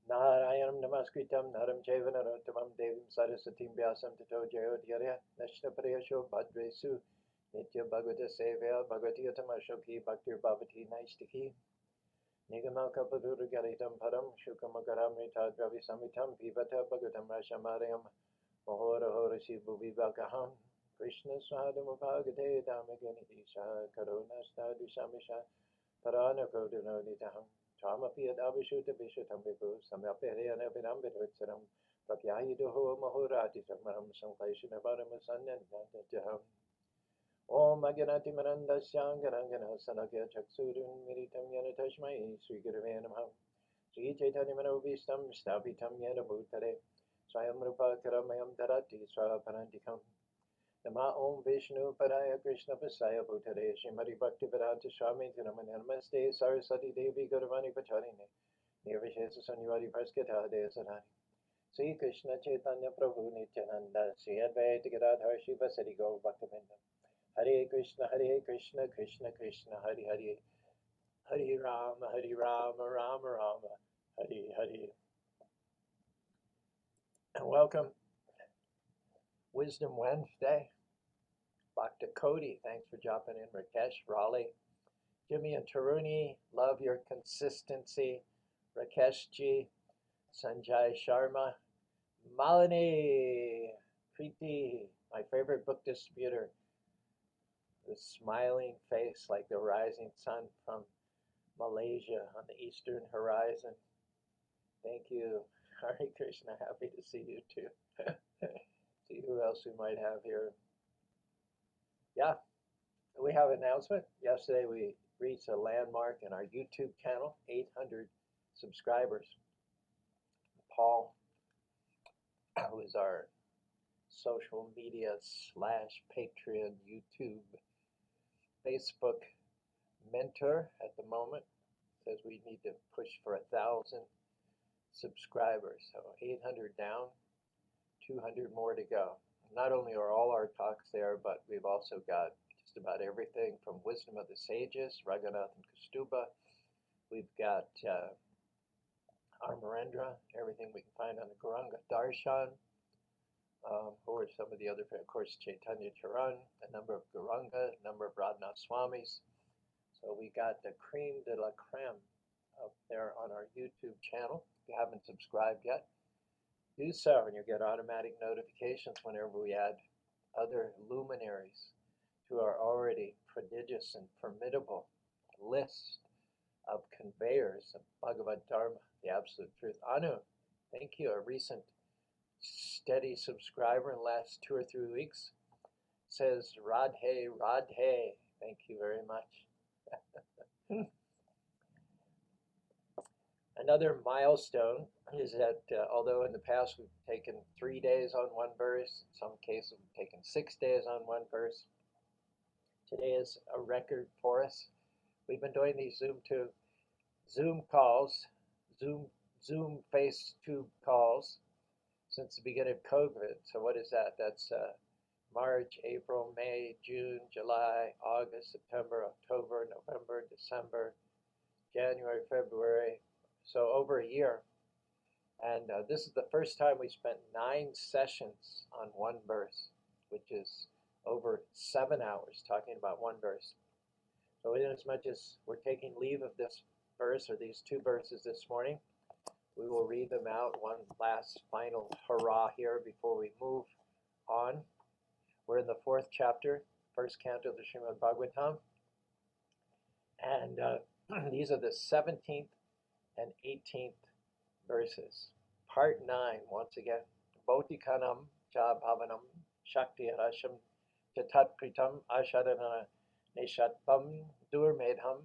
Narayanam namaskritam naram chaiva narottamam devim saraswatim vyasam tato jayodyarya nashtaprayasho bhadresu nitya bhagavata sevaya bhagavati atamashoki bhaktir bhavati naistiki nigamal kapaduragaritam param shukamakaram ritadravi samitam pivata bhagavatam rashamarayam mohora shivu vivakaham krishna swadhamabhagate damaganiti saha karuna stadu samisha paranakodunoditaham Twamapi adabhishuta vishutam vipu samyaperiyana vinambitritsaram prakyahiduho mahuratisamaham sankleshinavaram Om Aganati Marandasyanganangana Sanakya Chaksurun Miritam Yana Tashmai Sri Gurave Namah Sri Chaitanya Manobhistam Stapitam Yana Bhutare Swayam Rupa Karamayam Dharati Swaparantikam Nama Om Vishnu Padaya Krishna Pasaya Bhutare Shrimati Bhakti Vedanta Swami Namaste Saraswati Devi Gauravani Pacharine Nirvishesa Sanyavadi Praskita Desathani Sri Krishna Chaitanya Prabhu Nityananda Sri Advaita Gadadhar Shiva Sari Gaur Bhaktivinoda Hare Krishna, Krishna Krishna, Hare Hare, Hare Rama, Rama Rama, Hare Hare. And welcome, Wisdom Wednesday. Bhakta Cody, thanks for dropping in. Rakesh, Raleigh, Jimmy and Taruni, love your consistency. Rakesh Ji, Sanjay Sharma, Malini, Preeti, my favorite book distributor. The smiling face like the rising sun from Malaysia on the eastern horizon. Thank you. Hare Krishna, happy to see you too. See who else we might have here. Yeah, we have an announcement. Yesterday we reached a landmark in our YouTube channel, 800 subscribers. Paul, who is our social media / Patreon, YouTube, Facebook mentor at the moment, says we need to push for 1,000 subscribers. So 800 down, 200 more to go. Not only are all our talks there, but we've also got just about everything from Wisdom of the Sages, Raghunath and Kastuba. We've got Armarendra, everything we can find on the Gauranga Darshan. Who are some of the other, of course, Chaitanya Charan, a number of Gauranga, a number of Radhanath Swamis. So we got the creme de la creme up there on our YouTube channel. If you haven't subscribed yet, do so, and you'll get automatic notifications whenever we add other luminaries to our already prodigious and formidable list of conveyors of Bhagavad Dharma, the absolute truth. Anu, thank you, a recent steady subscriber in the last 2 or 3 weeks, says Radhe, Radhe. Thank you very much. Another milestone is that although in the past we've taken 3 days on one verse, in some cases we've taken 6 days on one verse, today is a record for us. We've been doing these Zoom calls, Zoom FaceTube calls since the beginning of COVID. So what is that? That's March, April, May, June, July, August, September, October, November, December, January, February. So over a year. And this is the first time we spent 9 sessions on one verse, which is over 7 hours talking about one verse. So in as much as we're taking leave of this verse or these 2 verses this morning, we will read them out, one last final hurrah here before we move on. We're in the 4th chapter, 1st canto of the Srimad Bhagavatam. And these are the 17th and 18th verses. Part 9, once again. Bhotikanam cha bhavanam shakti arasham chatat kritam asharanana nishatpam durmedham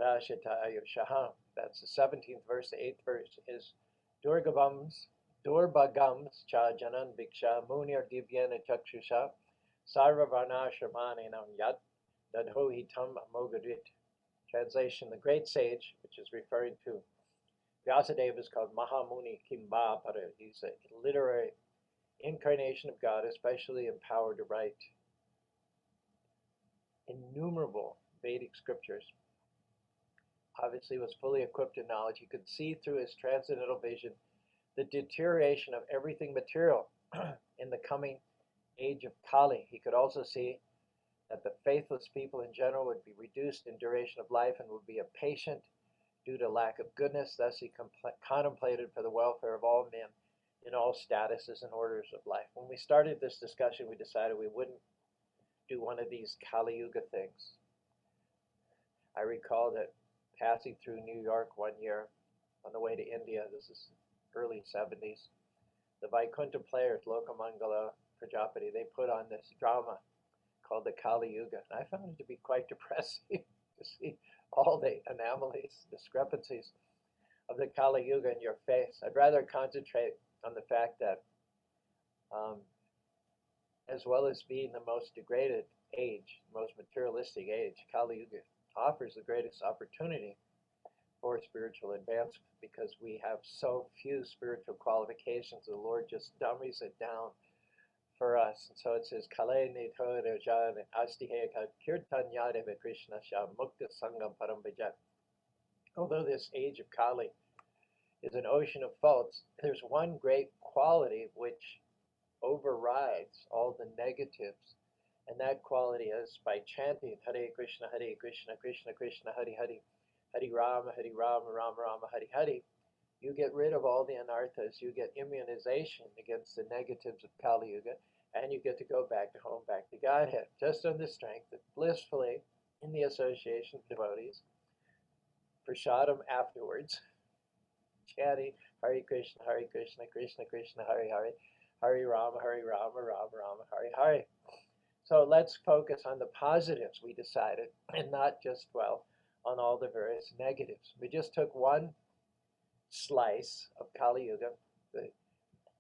rashitayushaham. That's the 17th verse. The 8th verse is Durgavams, Durbagams cha janan bhiksha munir divyana chakshusha sarvavarna shramanenam yat dadhohitam amogadit. Translation, the great sage, which is referring to Vyasadeva, is called Mahamuni Kimbapara. He's a literary incarnation of God, especially empowered to write innumerable Vedic scriptures. obviously was fully equipped in knowledge. He could see through his transcendental vision the deterioration of everything material in the coming age of Kali. He could also see that the faithless people in general would be reduced in duration of life and would be impatient due to lack of goodness. Thus, he contemplated for the welfare of all men in all statuses and orders of life. When we started this discussion, we decided we wouldn't do one of these Kali Yuga things. I recall that passing through New York one year on the way to India, this is early 70s, the Vaikuntha players, Lokamangala, Prajapati, they put on this drama called the Kali Yuga. And I found it to be quite depressing to see all the anomalies, discrepancies of the Kali Yuga in your face. I'd rather concentrate on the fact that as well as being the most degraded age, most materialistic age, Kali Yuga offers the greatest opportunity for spiritual advancement because we have so few spiritual qualifications. The Lord just dummies it down for us. And so it says, Kale Nito Rajan Astiheka Kirtanyadeva Krishna Sham Mukta Sangam Parambhajan. Although this age of Kali is an ocean of faults, there's one great quality which overrides all the negatives. And that quality is by chanting Hare Krishna, Krishna Krishna, Hare Hare, Hare Rama, Rama Rama, Hare Hare. You get rid of all the anarthas, you get immunization against the negatives of Kali Yuga, and you get to go back to home, back to Godhead, just on the strength that blissfully, in the association of devotees, prasadam afterwards, chanting Hare Krishna, Krishna Krishna, Hare Hare, Hare Rama, Rama Rama, Hare Hare. So let's focus on the positives, we decided, and not just dwell on all the various negatives. We just took one slice of Kali Yuga, the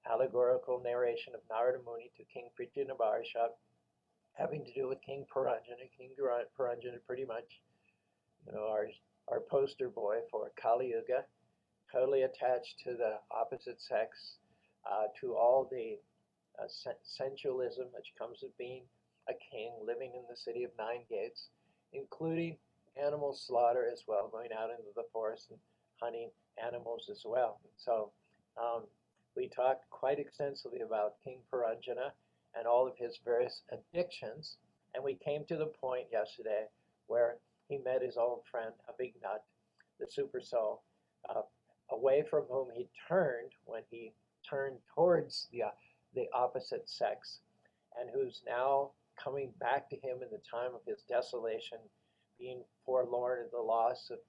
allegorical narration of Narada Muni to King Pritya Nabarashab, having to do with King Puranjana. King Puranjana pretty much, our poster boy for Kali Yuga, totally attached to the opposite sex, to all the sensualism which comes of being a king living in the city of nine gates, including animal slaughter as well, going out into the forest and hunting animals as well. So we talked quite extensively about King Puranjana and all of his various addictions, and we came to the point yesterday where he met his old friend Obliged, the super soul, away from whom he turned when he turned towards the opposite sex, and who's now coming back to him in the time of his desolation, being forlorn at the loss of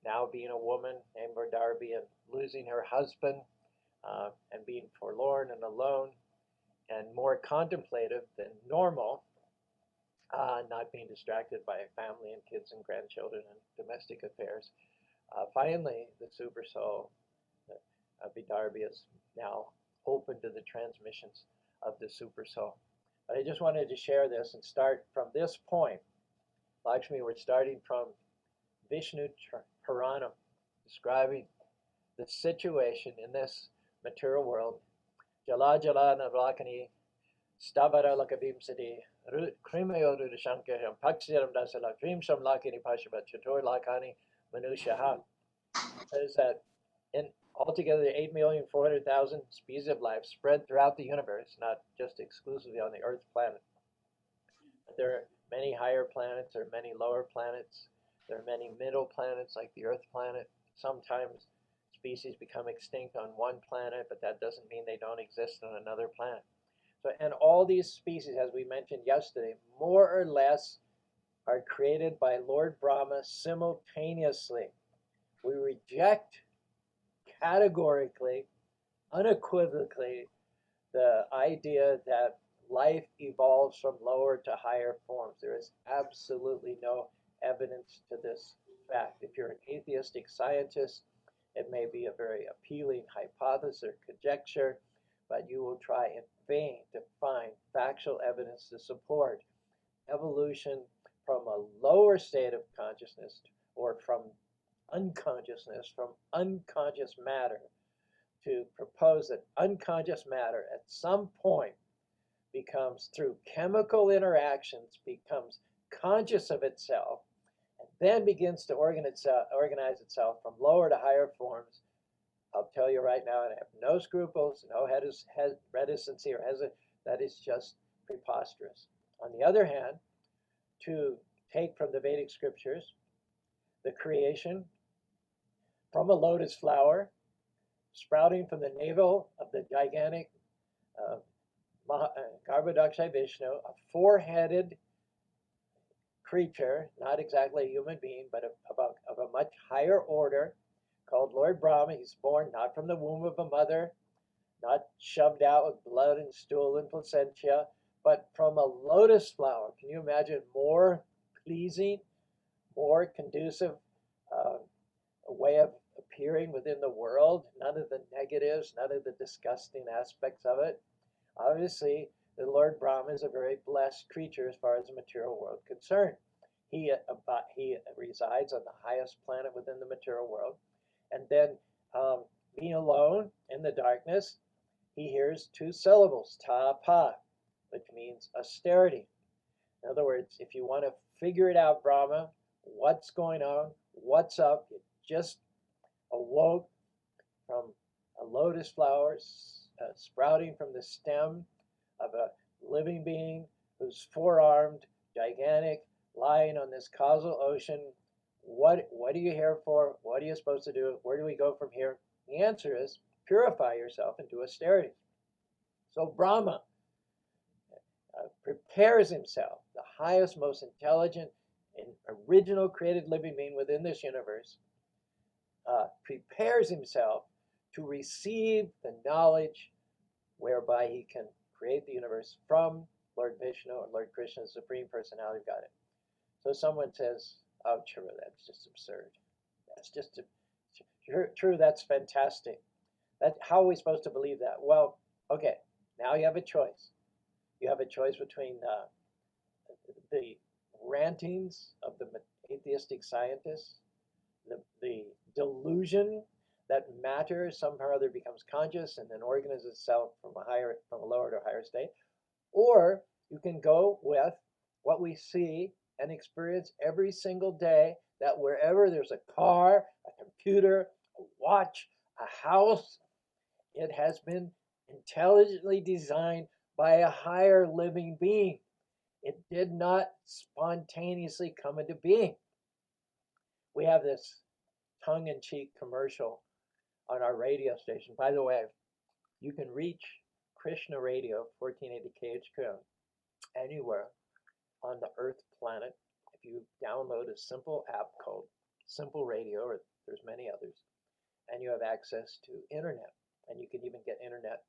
now being a woman named Darby and losing her husband, and being forlorn and alone and more contemplative than normal, not being distracted by family and kids and grandchildren and domestic affairs. Finally, the super soul, Vidarbi, is now open to the transmissions of the super soul. But I just wanted to share this and start from this point. Lakshmi, we're starting from Vishnu Puranam, describing the situation in this material world. Jala Jala Navlakani, Stavara Lakabimsadi, Krimayodu Shankaram, Paksiram Dasala, Dream Sam Lakini Pashabat, Chatur Lakani, Manushaha. Says that in altogether 8,400,000 species of life spread throughout the universe, not just exclusively on the Earth planet. But there are many higher planets, there are many lower planets, there are many middle planets like the Earth planet. Sometimes species become extinct on one planet, but that doesn't mean they don't exist on another planet. So, and all these species, as we mentioned yesterday, more or less are created by Lord Brahma simultaneously. We reject categorically, unequivocally, the idea that life evolves from lower to higher forms. There is absolutely no evidence to this fact. If you're an atheistic scientist, it may be a very appealing hypothesis or conjecture, but you will try in vain to find factual evidence to support evolution from a lower state of consciousness or from unconsciousness, from unconscious matter, to propose that unconscious matter at some point becomes, through chemical interactions, becomes conscious of itself, and then begins to organize itself from lower to higher forms. I'll tell you right now, and I have no scruples, no reticency or hesitancy. That is just preposterous. On the other hand, to take from the Vedic scriptures the creation from a lotus flower sprouting from the navel of the gigantic Garbhodakshay Vishnu, a four-headed creature, not exactly a human being, but of a much higher order, called Lord Brahma. He's born not from the womb of a mother, not shoved out with blood and stool and placentia, but from a lotus flower. Can you imagine more pleasing, more conducive way of appearing within the world? None of the negatives, none of the disgusting aspects of it. Obviously, the Lord Brahma is a very blessed creature as far as the material world is concerned. He resides on the highest planet within the material world. And then, being alone in the darkness, he hears two syllables, tapa, which means austerity. In other words, if you want to figure it out, Brahma, what's going on, what's up, you just awoke from a lotus flower sprouting from the stem of a living being who's four-armed, gigantic, lying on this causal ocean. What are you here for? What are you supposed to do? Where do we go from here? The answer is purify yourself and do austerity. So Brahma prepares himself, the highest, most intelligent and original created living being within this universe, prepares himself to receive the knowledge whereby he can create the universe from Lord Vishnu or Lord Krishna, the Supreme Personality of Godhead. So someone says, oh, true, that's just absurd. That's just true, that's fantastic. How are we supposed to believe that? Well, okay, now you have a choice. You have a choice between the rantings of the atheistic scientists, the delusion that matter somehow or other becomes conscious and then organizes itself from a lower to a higher state, or you can go with what we see and experience every single day, that wherever there's a car, a computer, a watch, a house, it has been intelligently designed by a higher living being. It did not spontaneously come into being. We have this tongue-in-cheek commercial on our radio station. By the way, you can reach Krishna Radio, 1480 kHz, anywhere on the Earth planet if you download a simple app called Simple Radio, or there's many others, and you have access to internet. And you can even get internet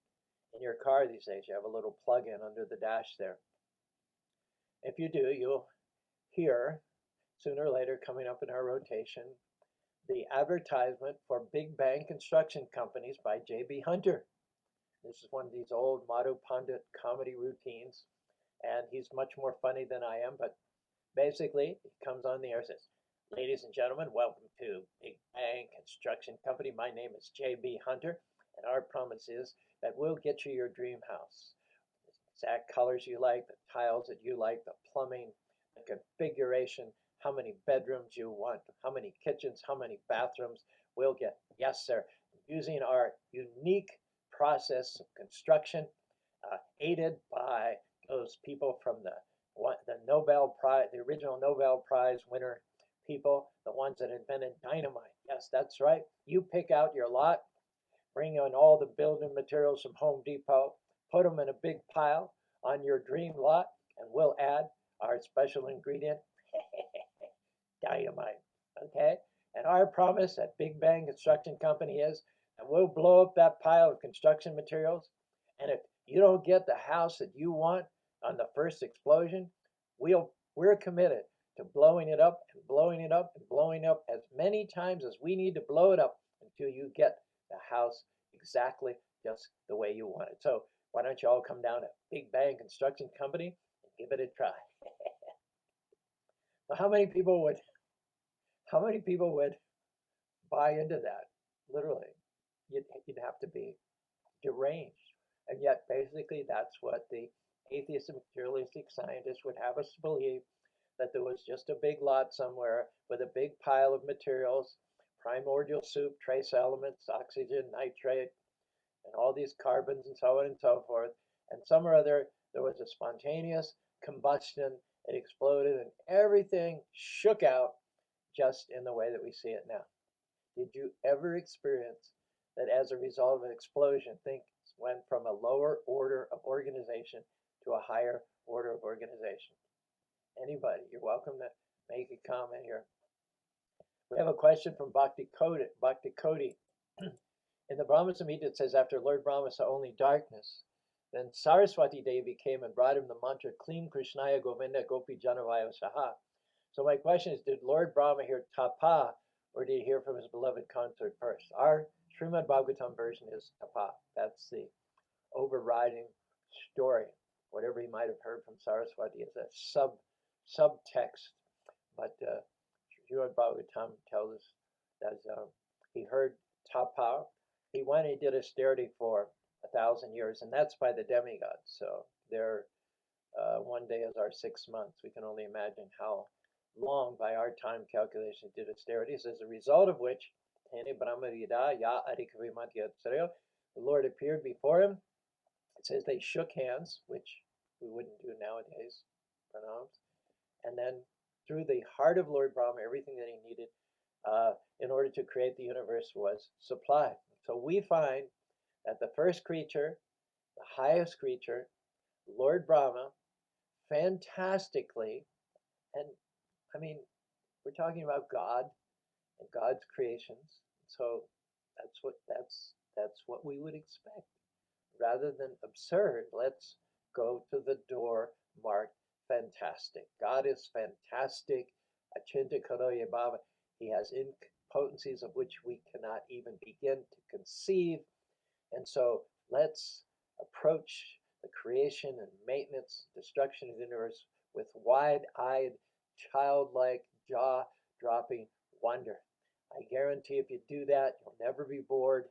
in your car these days. You have a little plug-in under the dash there. If you do, you'll hear sooner or later coming up in our rotation the advertisement for Big Bang Construction Companies by J.B. Hunter. This is one of these old Madhu Pandit comedy routines, and he's much more funny than I am, but basically he comes on the air and says, ladies and gentlemen, welcome to Big Bang Construction Company. My name is J.B. Hunter, and our promise is that we'll get you your dream house. The exact colors you like, the tiles that you like, the plumbing, the configuration, how many bedrooms you want, how many kitchens, how many bathrooms. We'll get, yes, sir, using our unique process of construction, aided by those people from the Nobel Prize, the original Nobel Prize winner people, the ones that invented dynamite. Yes, that's right. You pick out your lot, bring in all the building materials from Home Depot, put them in a big pile on your dream lot, and we'll add our special ingredient, dynamite. Okay? And our promise at Big Bang Construction Company is that we'll blow up that pile of construction materials, and if you don't get the house that you want on the first explosion, we're committed to blowing it up and blowing it up and blowing it up as many times as we need to blow it up until you get the house exactly just the way you want it. So why don't you all come down to Big Bang Construction Company and give it a try? So how many people would buy into that? Literally, you'd have to be deranged. And yet, basically, that's what the atheist and materialistic scientists would have us believe, that there was just a big lot somewhere with a big pile of materials, primordial soup, trace elements, oxygen, nitrate, and all these carbons and so on and so forth. And some or other, there was a spontaneous combustion. It exploded and everything shook out just in the way that we see it now. Did you ever experience that as a result of an explosion, things went from a lower order of organization to a higher order of organization? Anybody, you're welcome to make a comment here. We have a question from Bhakti Koti. In the Brahma Samhita, it says, after Lord Brahma saw only darkness, then Saraswati Devi came and brought him the mantra, Klim Krishnaya Govinda Gopi Janavaya Saha. So my question is, did Lord Brahma hear tapa, or did he hear from his beloved consort first? Our Srimad Bhagavatam version is tapa. That's the overriding story. Whatever he might have heard from Saraswati is a subtext. But Srimad Bhagavatam tells us that he heard tapa. He went and he did austerity for 1,000 years, and that's by the demigods. So their one day is our 6 months. We can only imagine how long by our time calculation did austerities, as a result of which the Lord appeared before him. It says they shook hands, which we wouldn't do nowadays, pronounced. And then through the heart of Lord Brahma, everything that he needed in order to create the universe was supplied. So we find that the first creature, the highest creature, Lord Brahma, fantastically, and I mean, we're talking about God and God's creations. So that's what we would expect. Rather than absurd, let's go to the door marked fantastic. God is fantastic. Achinta Karoya Baba. He has potencies of which we cannot even begin to conceive. And so let's approach the creation and maintenance, destruction of the universe with wide-eyed, childlike, jaw-dropping wonder. I guarantee if you do that, you'll never be bored.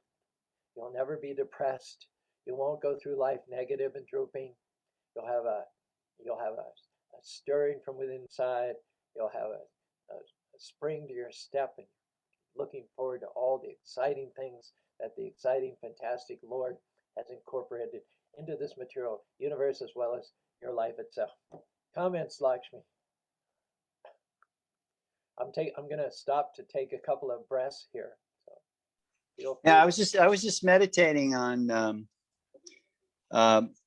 You'll never be depressed. You won't go through life negative and drooping. You'll have a stirring from within inside. You'll have a spring to your step, and looking forward to all the exciting things that the exciting, fantastic Lord has incorporated into this material universe, as well as your life itself. Comments, Lakshmi? I'm going to stop to take a couple of breaths here. So feel free. Yeah, I was just meditating on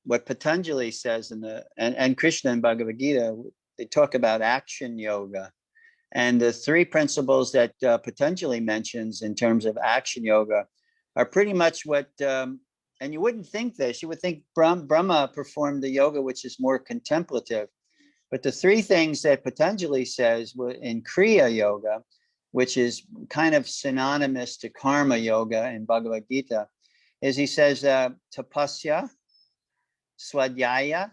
what Patanjali says and Krishna in Bhagavad Gita. They talk about action yoga, and the three principles that Patanjali mentions in terms of action yoga are pretty much what. And you wouldn't think this. You would think Brahma performed the yoga, which is more contemplative. But the three things that Patanjali says in Kriya Yoga, which is kind of synonymous to Karma Yoga in Bhagavad Gita, is he says tapasya, swadhyaya,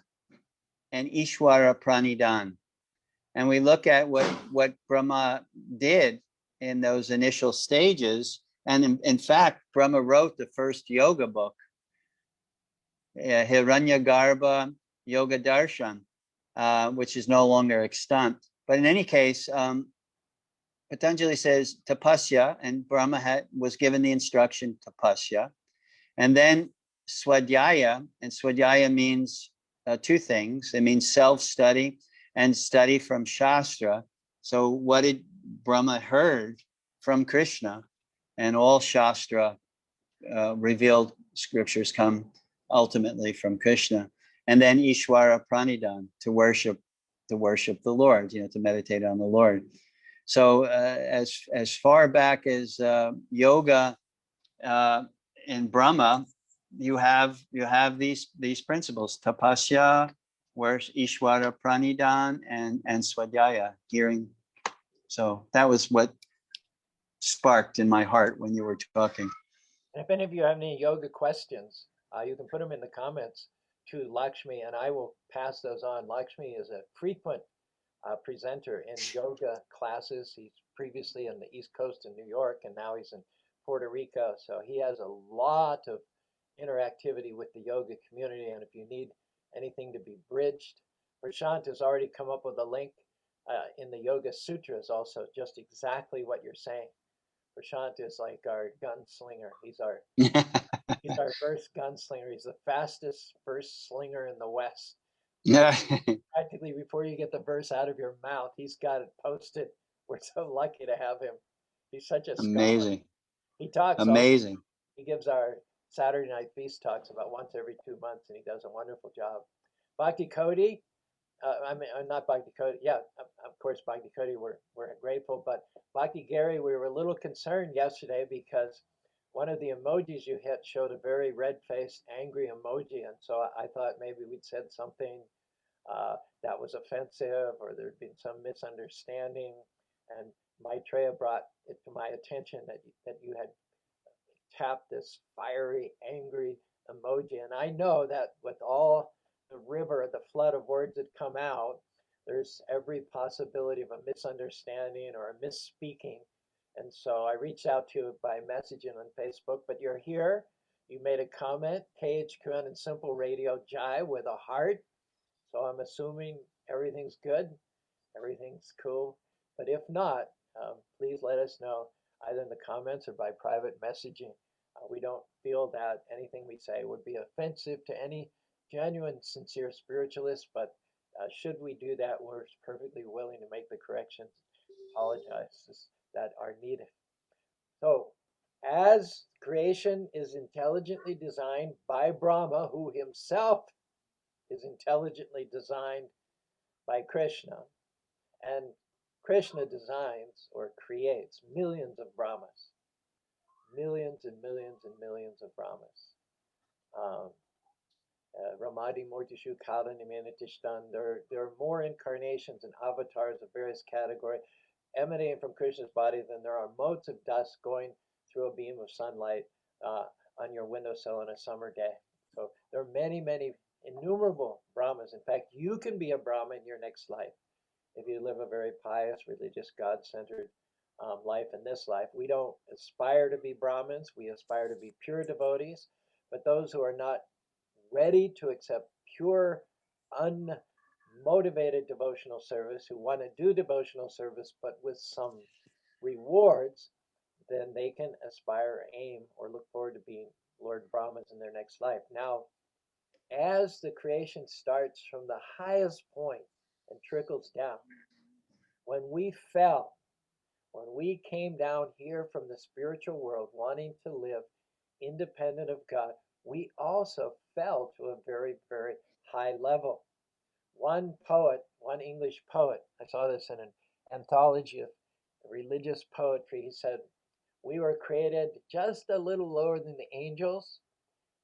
and Ishvara Pranidhan. And we look at what Brahma did in those initial stages. And in fact, Brahma wrote the first yoga book, Hiranyagarbha Yoga Darshan, which is no longer extant. But in any case, Patanjali says tapasya, and Brahma was given the instruction tapasya. And then swadhyaya, and swadhyaya means two things. It means self-study and study from Shastra. So what did Brahma heard from Krishna? And all Shastra revealed scriptures come ultimately from Krishna. And then Ishvara Pranidhan, to worship the Lord, to meditate on the Lord. So as far back as yoga in Brahma, you have these principles: tapasya, where Ishvara Pranidhan, and swadhyaya, gearing. So that was what sparked in my heart when you were talking. If any of you have any yoga questions, you can put them in the comments to Lakshmi, and I will pass those on. Lakshmi is a frequent presenter in yoga classes. He's previously on the East Coast in New York, and now he's in Puerto Rico. So he has a lot of interactivity with the yoga community. And if you need anything to be bridged, Prashant has already come up with a link in the Yoga Sutras also just exactly what you're saying. Prashant is like our gunslinger. He's our verse gunslinger. He's the fastest verse slinger in the West. Yeah. Practically before you get the verse out of your mouth, he's got it posted. We're so lucky to have him. He's such a scholar. Amazing. He talks also. Amazing. He gives our Saturday night feast talks about once every 2 months, and he does a wonderful job. Bhakti Cody, not Bhakti Cody. Yeah, of course, Bhakti Cody. We're grateful, but Bhakti Gary, we were a little concerned yesterday because one of the emojis you hit showed a very red-faced, angry emoji, and so I thought maybe we'd said something that was offensive, or there'd been some misunderstanding. And Maitreya brought it to my attention that you had tapped this fiery, angry emoji. And I know that with all the river, the flood of words that come out, there's every possibility of a misunderstanding or a misspeaking. And so I reached out to you by messaging on Facebook, but you're here. You made a comment, KHQN and Simple Radio Jai with a heart. So I'm assuming everything's good, everything's cool. But if not, please let us know either in the comments or by private messaging. We don't feel that anything we say would be offensive to any genuine, sincere spiritualist, but should we do that, we're perfectly willing to make the corrections, apologize that are needed. So, as creation is intelligently designed by Brahma, who himself is intelligently designed by Krishna, and Krishna designs or creates millions of Brahmas, millions and millions and millions of Brahmas. Ramadi Murtishu Kala Nimanitishtan. There are more incarnations and avatars of various categories emanating from Krishna's body than there are motes of dust going through a beam of sunlight on your windowsill on a summer day. So there are many, many innumerable Brahmas. In fact, you can be a Brahma in your next life if you live a very pious, religious, God-centered life in this life. We don't aspire to be Brahmins. We aspire to be pure devotees. But those who are not ready to accept pure, unmotivated devotional service, who want to do devotional service but with some rewards, then they can aspire, aim, or look forward to being Lord Brahmas in their next life. Now, as the creation starts from the highest point and trickles down, when we fell, when we came down here from the spiritual world wanting to live independent of God, we also fell to a very, very high level. One poet, one English poet, I saw this in an anthology of religious poetry. He said, we were created just a little lower than the angels,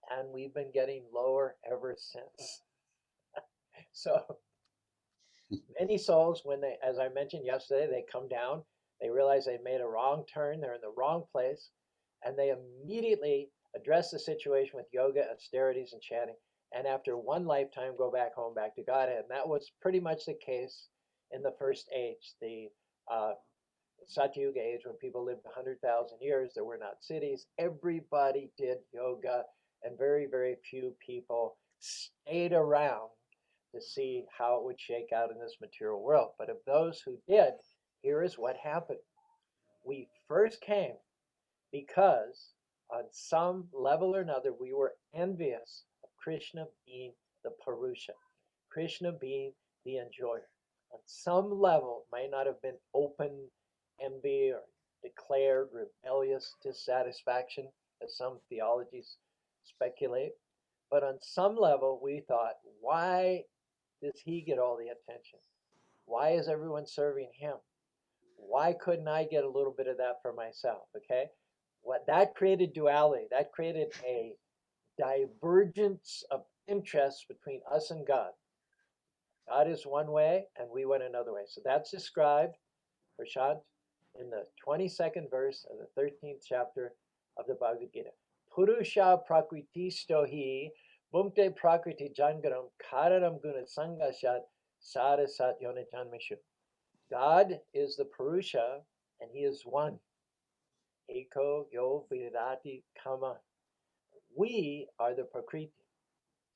and we've been getting lower ever since. So many souls, when they, as I mentioned yesterday, they come down, they realize they made a wrong turn, they're in the wrong place, and they immediately address the situation with yoga, austerities, and chanting. And after one lifetime, go back home, back to Godhead. And that was pretty much the case in the first age, the Satyuga age, when people lived 100,000 years. There were not cities. Everybody did yoga, and very, very few people stayed around to see how it would shake out in this material world. But of those who did, here is what happened. We first came because on some level or another we were envious of Krishna being the Purusha, Krishna being the enjoyer. On some level, it might not have been open envy or declared rebellious dissatisfaction, as some theologies speculate, but on some level we thought, why does he get all the attention? Why is everyone serving him? Why couldn't I get a little bit of that for myself? Okay. What that created duality, that created a divergence of interests between us and God. God is one way and we went another way. So that's described, Prashant, in the 22nd verse of the 13th chapter of the Bhagavad Gita. Purusha prakritisto hi bhumte prakriti jangaram karanam guna sangashat sarasat yonajanmishu. God is the Purusha and he is one. Eko yo virati kama. We are the Prakriti.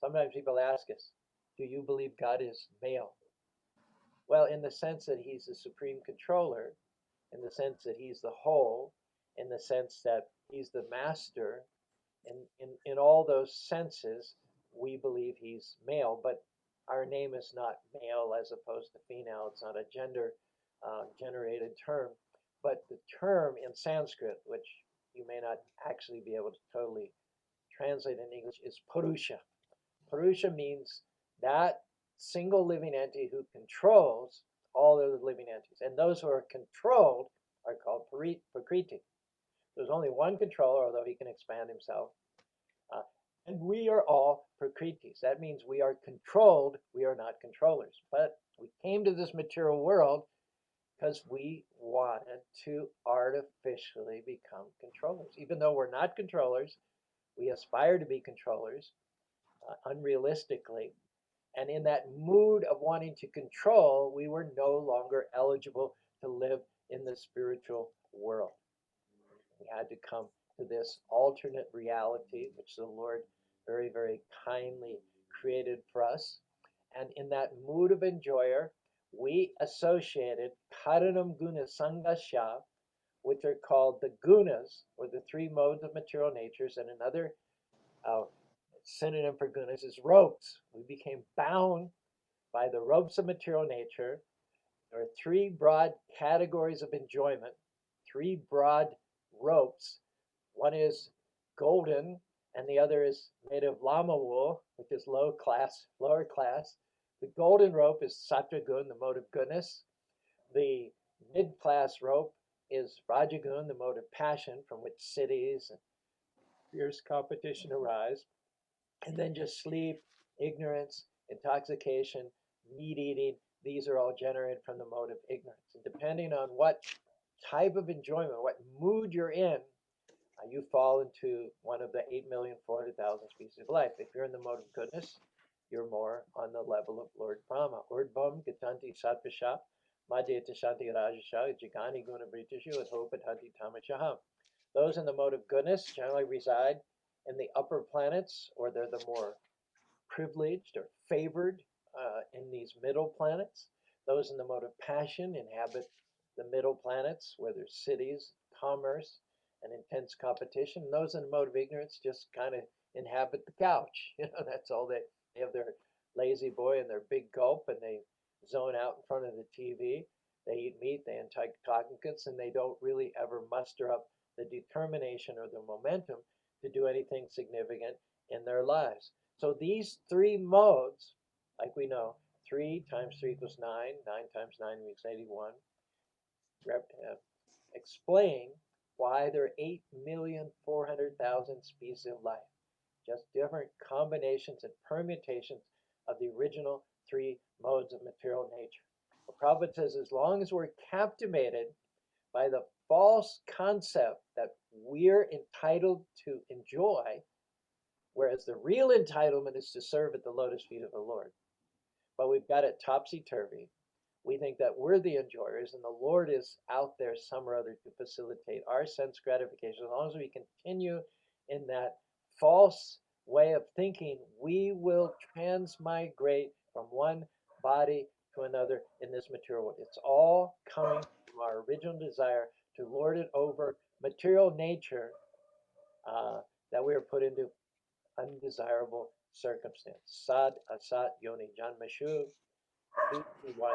Sometimes people ask us, do you believe God is male? Well, in the sense that he's the supreme controller, in the sense that he's the whole, in the sense that he's the master, in all those senses, we believe he's male, but our name is not male as opposed to female. It's not a gender generated term, but the term in Sanskrit, which you may not actually be able to totally translate in English, is Purusha. Purusha means that single living entity who controls all other living entities. And those who are controlled are called Prakriti. There's only one controller, although he can expand himself. Uh, and we are all Prakritis. That means we are controlled, we are not controllers. But we came to this material world because we wanted to artificially become controllers. Even though we're not controllers, we aspire to be controllers unrealistically. And in that mood of wanting to control, we were no longer eligible to live in the spiritual world. We had to come to this alternate reality, which the Lord very, very kindly created for us. And in that mood of enjoyer, we associated Karanam Guna Sangasha, which are called the gunas, or the three modes of material natures, and another uh, synonym for gunas is ropes. We became bound by the ropes of material nature. There are three broad categories of enjoyment, three broad ropes. One is golden, and the other is made of llama wool, which is lower class. The golden rope is sattvagun, the mode of goodness. The mid-class rope is rajagun, the mode of passion, from which cities and fierce competition arise. And then just sleep, ignorance, intoxication, meat eating, these are all generated from the mode of ignorance. And depending on what type of enjoyment, what mood you're in, you fall into one of the 8,400,000 species of life. If you're in the mode of goodness, you're more on the level of Lord Brahma. Urdvam Gatanti Sattvisha, Madhyata Shanti Rajasha, Jigani Guna Britishu, and Hopatanti Tamashaha. Those in the mode of goodness generally reside in the upper planets, or they're the more privileged or favored in these middle planets. Those in the mode of passion inhabit the middle planets where there's cities, commerce, and intense competition. And those in the mode of ignorance just kind of inhabit the couch. That's all they have their lazy boy and their big gulp, and they zone out in front of the TV. They eat meat, they intake intoxicants, and they don't really ever muster up the determination or the momentum to do anything significant in their lives. So these three modes, like we know, 3 times 3 equals 9, 9 times 9 equals 81, explain why there are 8,400,000 species of life. Just different combinations and permutations of the original 3 modes of material nature. Well, Prabhupada says as long as we're captivated by the false concept that we're entitled to enjoy, whereas the real entitlement is to serve at the lotus feet of the Lord. But we've got it topsy-turvy. We think that we're the enjoyers and the Lord is out there some or other to facilitate our sense gratification. As long as we continue in that false way of thinking, we will transmigrate from one body to another in this material world. It's all coming from our original desire to lord it over material nature that we are put into undesirable circumstance. Sad asat yoni janmashu, 8 to 1.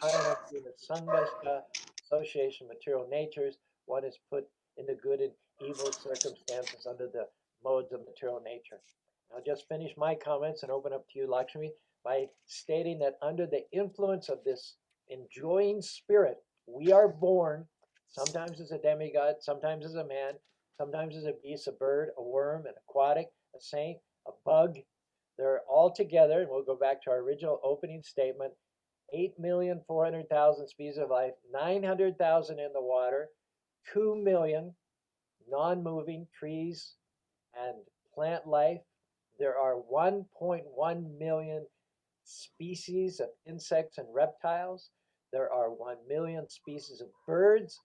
Karanakuna sangasha, association material natures. One is put into good and evil circumstances under the modes of material nature. I'll just finish my comments and open up to you, Lakshmi, by stating that under the influence of this enjoying spirit, we are born sometimes as a demigod, sometimes as a man, sometimes as a beast, a bird, a worm, an aquatic, a saint, a bug. They're all together, and we'll go back to our original opening statement, 8,400,000 species of life, 900,000 in the water, 2 million non-moving trees and plant life. There are 1.1 million species of insects and reptiles. There are 1 million species of birds.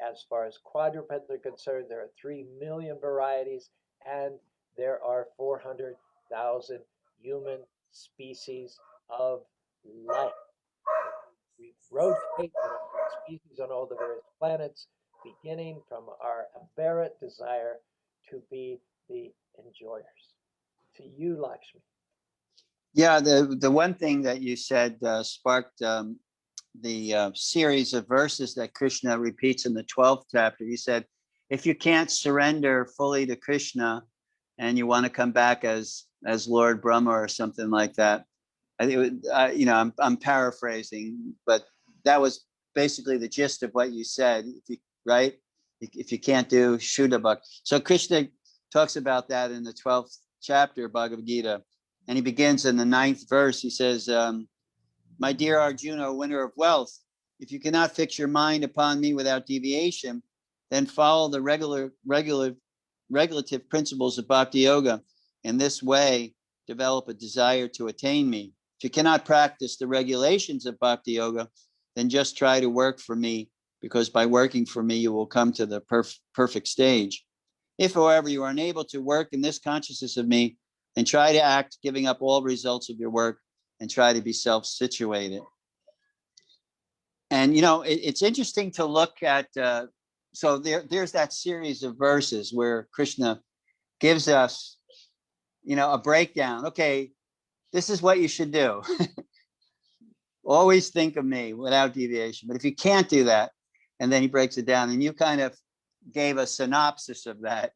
As far as quadrupeds are concerned, there are 3 million varieties, and there are 400,000 human species of life. we rotate in all the species on all the various planets, beginning from our aberrant desire to be the enjoyers. To you, Lakshmi. Yeah, the one thing that you said sparked the series of verses that Krishna repeats in the 12th chapter. He said, if you can't surrender fully to Krishna and you want to come back as Lord Brahma or something like that, I think I'm paraphrasing, but that was basically the gist of what you said. Right? If you can't do Shuddha Bhakti. So Krishna talks about that in the 12th chapter of Bhagavad Gita. And he begins in the 9th verse. He says, my dear Arjuna, winner of wealth, if you cannot fix your mind upon me without deviation, then follow the regulative principles of bhakti yoga. In this way, develop a desire to attain me. If you cannot practice the regulations of bhakti yoga, then just try to work for me, because by working for me, you will come to the perfect stage. If, however, you are unable to work in this consciousness of me, then try to act, giving up all results of your work, and try to be self-situated. And, it's interesting to look at, so there's that series of verses where Krishna gives us, a breakdown. Okay, this is what you should do. Always think of me without deviation. But if you can't do that, and then he breaks it down, and you kind of gave a synopsis of that.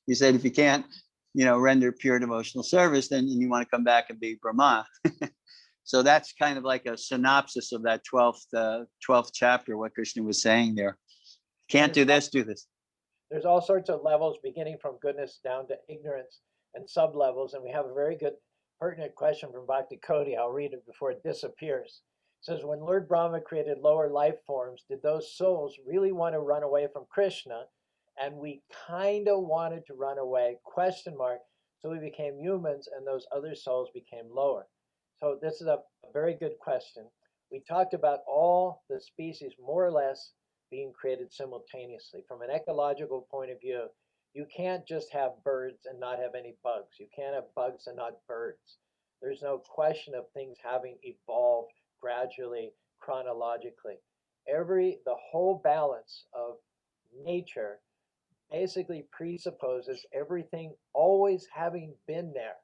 You said, if you can't, render pure devotional service, then you want to come back and be Brahma. So that's kind of like a synopsis of that 12th chapter, what Krishna was saying there. Can't do this, do this. There's all sorts of levels, beginning from goodness down to ignorance and sub-levels. And we have a very good pertinent question from Bhakti Koti. I'll read it before it disappears. It says, when Lord Brahma created lower life forms, did those souls really want to run away from Krishna? And we kind of wanted to run away, question mark. So we became humans and those other souls became lower. So this is a very good question. We talked about all the species more or less being created simultaneously. From an ecological point of view, you can't just have birds and not have any bugs. You can't have bugs and not birds. There's no question of things having evolved gradually, chronologically. The whole balance of nature basically presupposes everything always having been there,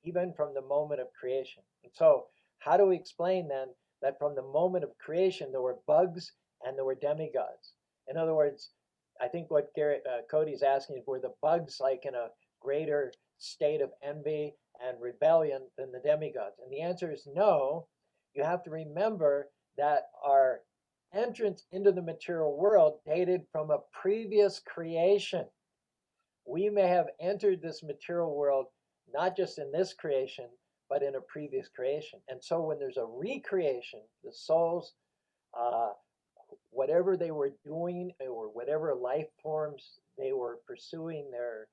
even from the moment of creation. And so, how do we explain then that from the moment of creation there were bugs and there were demigods? In other words, I think what Cody's asking is, were the bugs like in a greater state of envy and rebellion than the demigods? And the answer is no. You have to remember that our entrance into the material world dated from a previous creation. We may have entered this material world not just in this creation, but in a previous creation. And so when there's a recreation, the souls, uh, whatever they were doing or whatever life forms they were pursuing their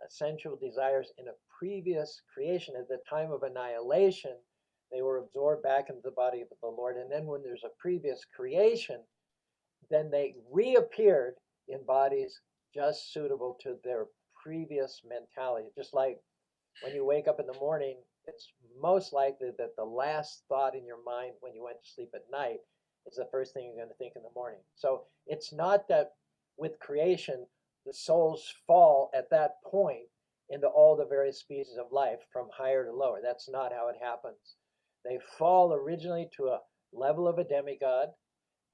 essential desires in a previous creation, at the time of annihilation, they were absorbed back into the body of the Lord. And then when there's a previous creation, then they reappeared in bodies just suitable to their previous mentality. Just like when you wake up in the morning, it's most likely that the last thought in your mind when you went to sleep at night is the first thing you're going to think in the morning. So it's not that with creation, the souls fall at that point into all the various species of life from higher to lower. That's not how it happens. They fall originally to a level of a demigod,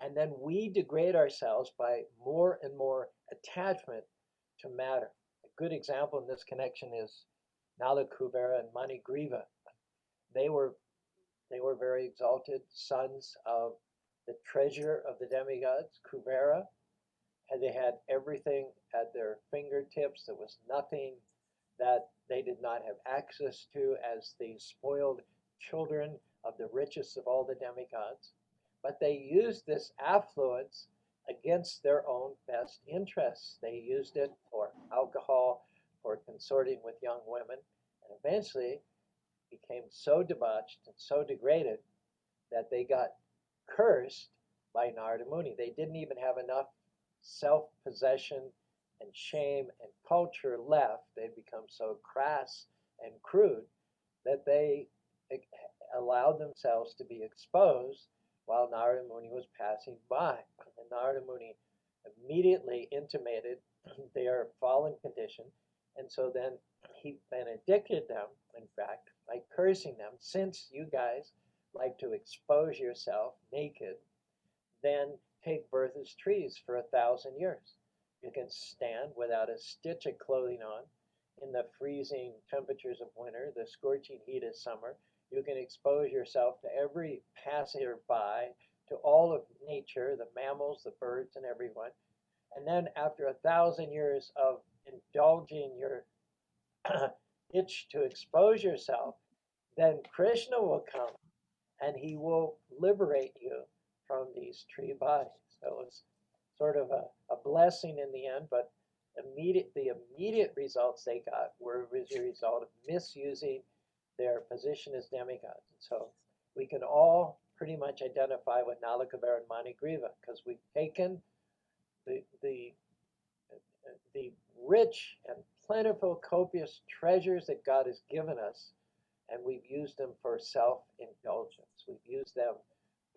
and then we degrade ourselves by more and more attachment to matter. A good example in this connection is Nala Kubera and Manigriva. They were very exalted sons of the treasure of the demigods, Kubera, and they had everything at their fingertips. There was nothing that they did not have access to as the spoiled children of the richest of all the demigods. But they used this affluence against their own best interests. They used it for alcohol, for consorting with young women, and eventually became so debauched and so degraded that they got cursed by Narada Muni. They didn't even have enough self-possession and shame and culture left. They'd become so crass and crude that they allowed themselves to be exposed while Narada Muni was passing by. And Narada Muni immediately intimated their fallen condition. And so then he benedicted them, in fact, by cursing them. Since you guys like to expose yourself naked, then take birth as trees for 1,000 years. You can stand without a stitch of clothing on in the freezing temperatures of winter, the scorching heat of summer. You can expose yourself to every passerby, to all of nature, the mammals, the birds, and everyone. And then after 1,000 years of indulging your itch to expose yourself, then Krishna will come and he will liberate you from these tree bodies. So it's sort of a blessing in the end, but the immediate results they got were as a result of misusing their position as demigods. And so we can all pretty much identify with Nalakavara and Manigriva because we've taken the, the, the rich and plentiful, copious treasures that God has given us, and we've used them for self-indulgence. We've used them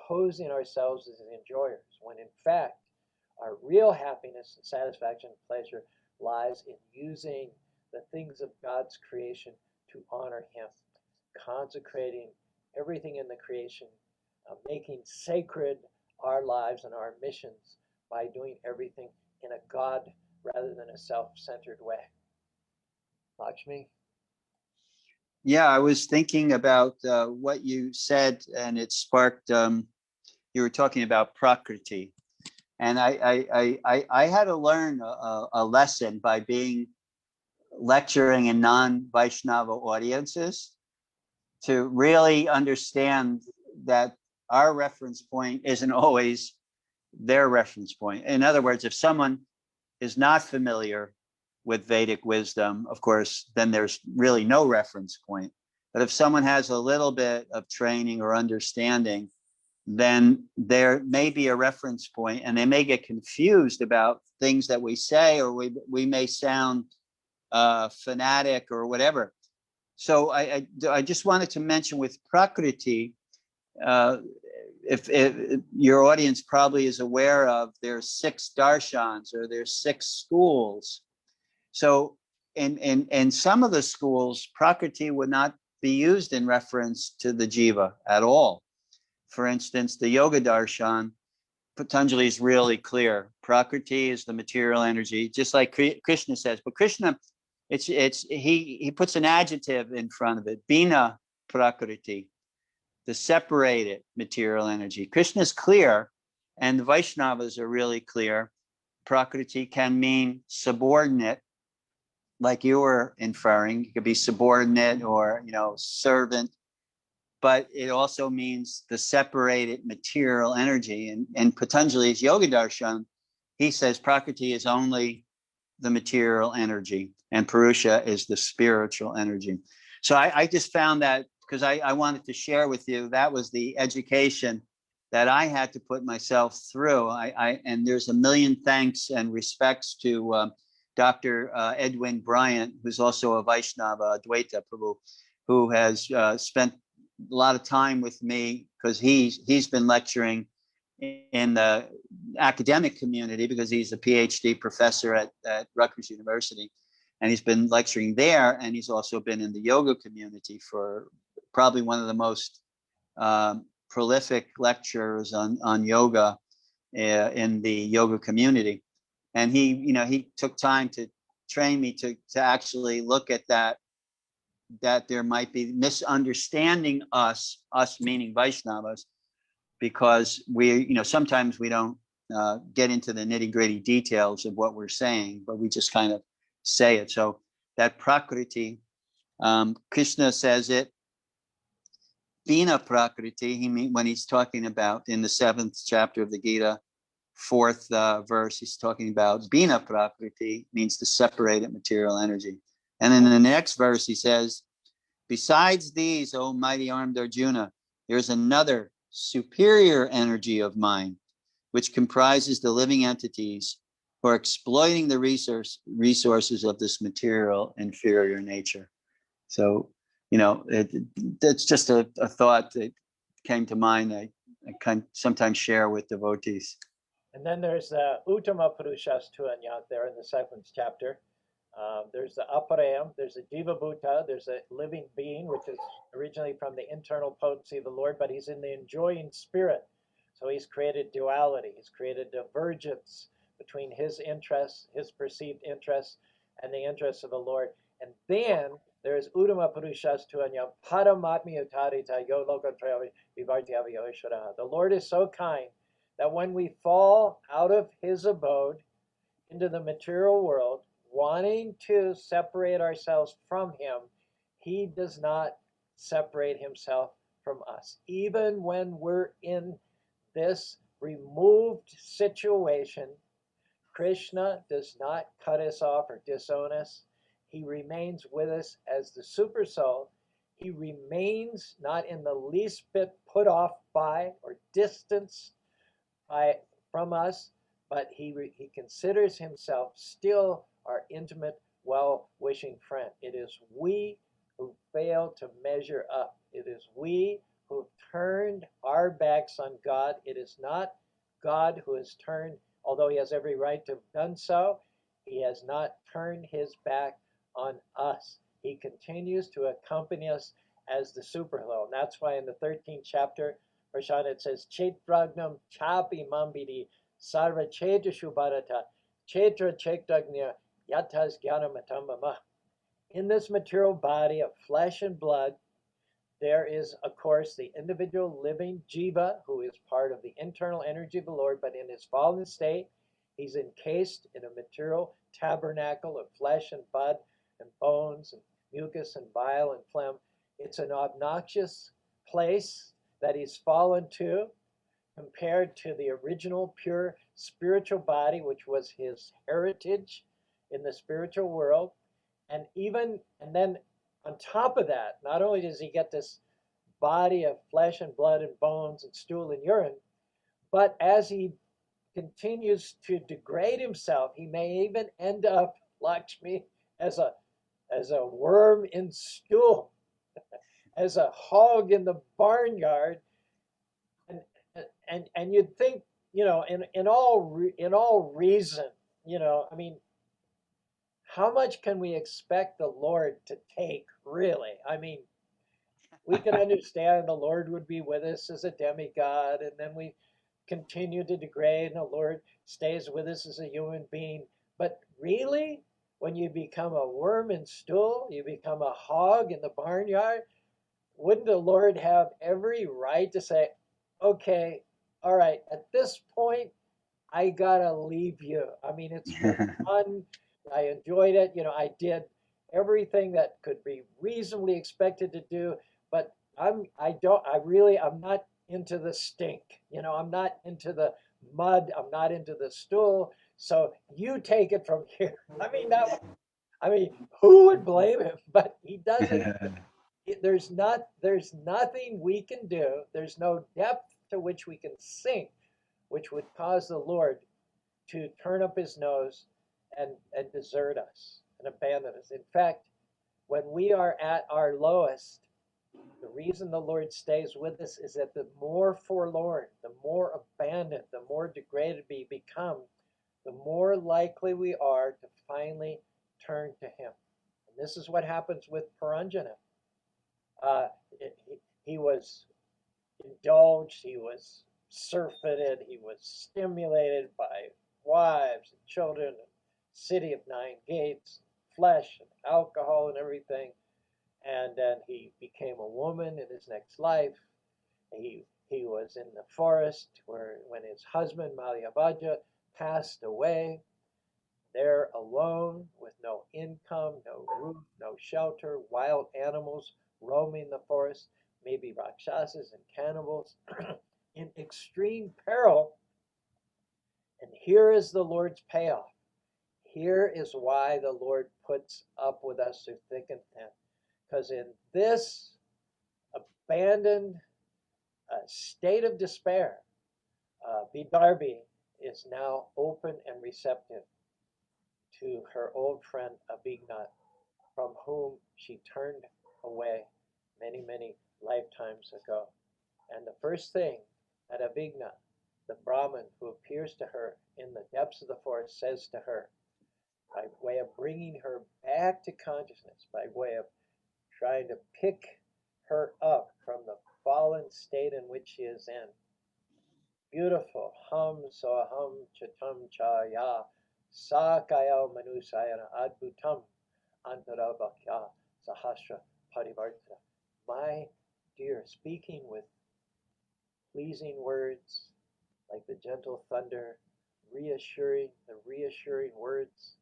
posing ourselves as enjoyers, when in fact, our real happiness and satisfaction and pleasure lies in using the things of God's creation to honor Him, consecrating everything in the creation, making sacred our lives and our missions by doing everything in a God rather than a self-centered way. Lakshmi? Yeah, I was thinking about what you said, and it sparked. You were talking about Prakriti, and I had to learn a lesson by being lecturing in non-Vaishnava audiences to really understand that our reference point isn't always their reference point. In other words, if someone is not familiar with Vedic wisdom, of course, then there's really no reference point. But if someone has a little bit of training or understanding, then there may be a reference point, and they may get confused about things that we say, or we may sound fanatic or whatever. So I just wanted to mention with Prakriti, if your audience probably is aware of, there's 6 darshans, or there's 6 schools. So in some of the schools, Prakriti would not be used in reference to the jiva at all. For instance, the Yoga Darshan, Patanjali is really clear. Prakriti is the material energy, just like Krishna says. But Krishna, he puts an adjective in front of it, Bina Prakriti, the separated material energy. Krishna is clear, and the Vaishnavas are really clear. Prakriti can mean subordinate, like you were inferring. It could be subordinate or servant, but it also means the separated material energy. And Patanjali's Yoga Darshan, he says Prakriti is only the material energy, and Purusha is the spiritual energy. So I just found that, because I wanted to share with you, that was the education that I had to put myself through. And there's a million thanks and respects to Dr. Edwin Bryant, who's also a Vaishnava Advaita Prabhu, who has spent a lot of time with me, because he's been lecturing in the academic community, because he's a PhD professor at Rutgers University, and he's been lecturing there, and he's also been in the yoga community for probably one of the most prolific lecturers on yoga in the yoga community. And he took time to train me to actually look at that there might be misunderstanding us meaning Vaishnavas, because sometimes we don't get into the nitty-gritty details of what we're saying, but we just kind of say it. So that Prakriti, Krishna says it, Bina Prakriti, when he's talking about in the 7th chapter of the Gita, 4th verse, he's talking about Bina Prakriti, means the separated material energy. And then in the next verse, he says, besides these, O mighty armed Arjuna, there's another superior energy of mine, which comprises the living entities who are exploiting the resources of this material inferior nature. So, that's just a thought that came to mind. sometimes share with devotees. And then there's the Uttama Purushasthuvanya there in the seventh chapter. There's the Aparayam, there's a Jiva Bhuta, there's a living being, which is originally from the internal potency of the Lord, but he's in the enjoying spirit. So he's created duality, he's created divergence between his interests, his perceived interests, and the interests of the Lord. And then there is Uttama Purushasthuvanya Paramatmi Utarita Yo Lokatraya Vivartya Ishvara. The Lord is so kind that when we fall out of his abode into the material world, wanting to separate ourselves from him, he does not separate himself from us. Even when we're in this removed situation, Krishna does not cut us off or disown us. He remains with us as the super soul. He remains not in the least bit put off by or distanced from us, but he considers himself still our intimate, well-wishing friend. It is we who fail to measure up. It is we who have turned our backs on God. It is not God who has turned, although he has every right to have done so, he has not turned his back on us. He continues to accompany us as the superhero. And that's why in the 13th chapter, Prashant, it says, Chetragnam chapi mambidi sarva chetashu bharata chetra chetragnya yatas jnanamatambama. In this material body of flesh and blood, there is, of course, the individual living jiva, who is part of the internal energy of the Lord, but in his fallen state, he's encased in a material tabernacle of flesh and blood and bones and mucus and bile and phlegm. It's an obnoxious place that he's fallen to compared to the original pure spiritual body, which was his heritage in the spiritual world. And then on top of that, not only does he get this body of flesh and blood and bones and stool and urine, but as he continues to degrade himself, he may even end up, Lakshmi, as a worm in stool, as a hog in the barnyard. And you'd think, in all reason, I mean, how much can we expect the Lord to take, really? I mean, we can understand the Lord would be with us as a demigod, and then we continue to degrade, and the Lord stays with us as a human being. But really, when you become a worm in stool, you become a hog in the barnyard, wouldn't the Lord have every right to say, okay, all right, at this point, I gotta leave you. I mean, it's been fun. I enjoyed it. I did everything that could be reasonably expected to do, but I'm not into the stink. I'm not into the mud. I'm not into the stool. So you take it from here. Who would blame him? But he doesn't. There's nothing we can do. There's no depth to which we can sink, which would cause the Lord to turn up his nose and desert us and abandon us. In fact, when we are at our lowest, the reason the Lord stays with us is that the more forlorn, the more abandoned, the more degraded we become, the more likely we are to finally turn to him. And this is what happens with Paranjana. He was indulged, he was surfeited, he was stimulated by wives and children, and city of nine gates, flesh and alcohol and everything. And then he became a woman in his next life. He was in the forest when his husband Malayabhaja passed away, there alone with no income, no roof, no shelter, wild animals roaming the forest, maybe rakshasas and cannibals, in extreme peril. And here is the Lord's payoff. Here is why the Lord puts up with us through thick and thin. Because in this abandoned state of despair, Vidarbhi is now open and receptive to her old friend Abhignath, from whom she turned away many, many lifetimes ago. And the first thing And Avigna, the Brahmin who appears to her in the depths of the forest, says to her, by way of bringing her back to consciousness, by way of trying to pick her up from the fallen state in which she is in. Beautiful. Hum soham chatam chaya sakaya manusayana adbhutam antarabhakya sahasra parivartana. My dear, speaking with pleasing words like the gentle thunder, the reassuring words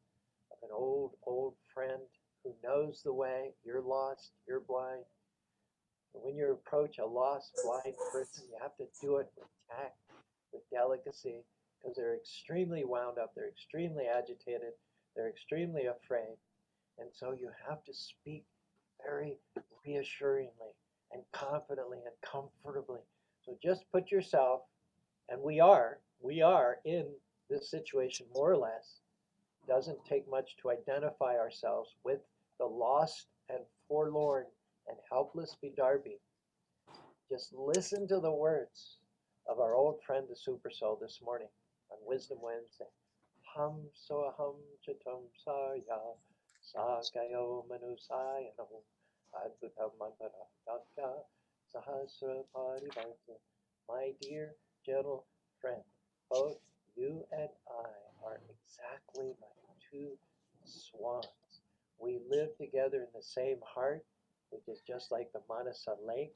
of an old friend who knows the way. You're lost, you're blind. And when you approach a lost, blind person, you have to do it with tact, with delicacy, because they're extremely wound up, they're extremely agitated, they're extremely afraid. And so you have to speak very reassuringly and confidently and comfortably. So just put yourself, and we are in this situation more or less. It doesn't take much to identify ourselves with the lost and forlorn and helpless Vidarbhi. Just listen to the words of our old friend the Super Soul this morning on Wisdom Wednesday. Hum soham chitam saya sakayo manusayano adbhutam mantarakya sahasra parivarta. My dear gentle friend, both you and I are exactly like two swans. We live together in the same heart, which is just like the Manasa lake.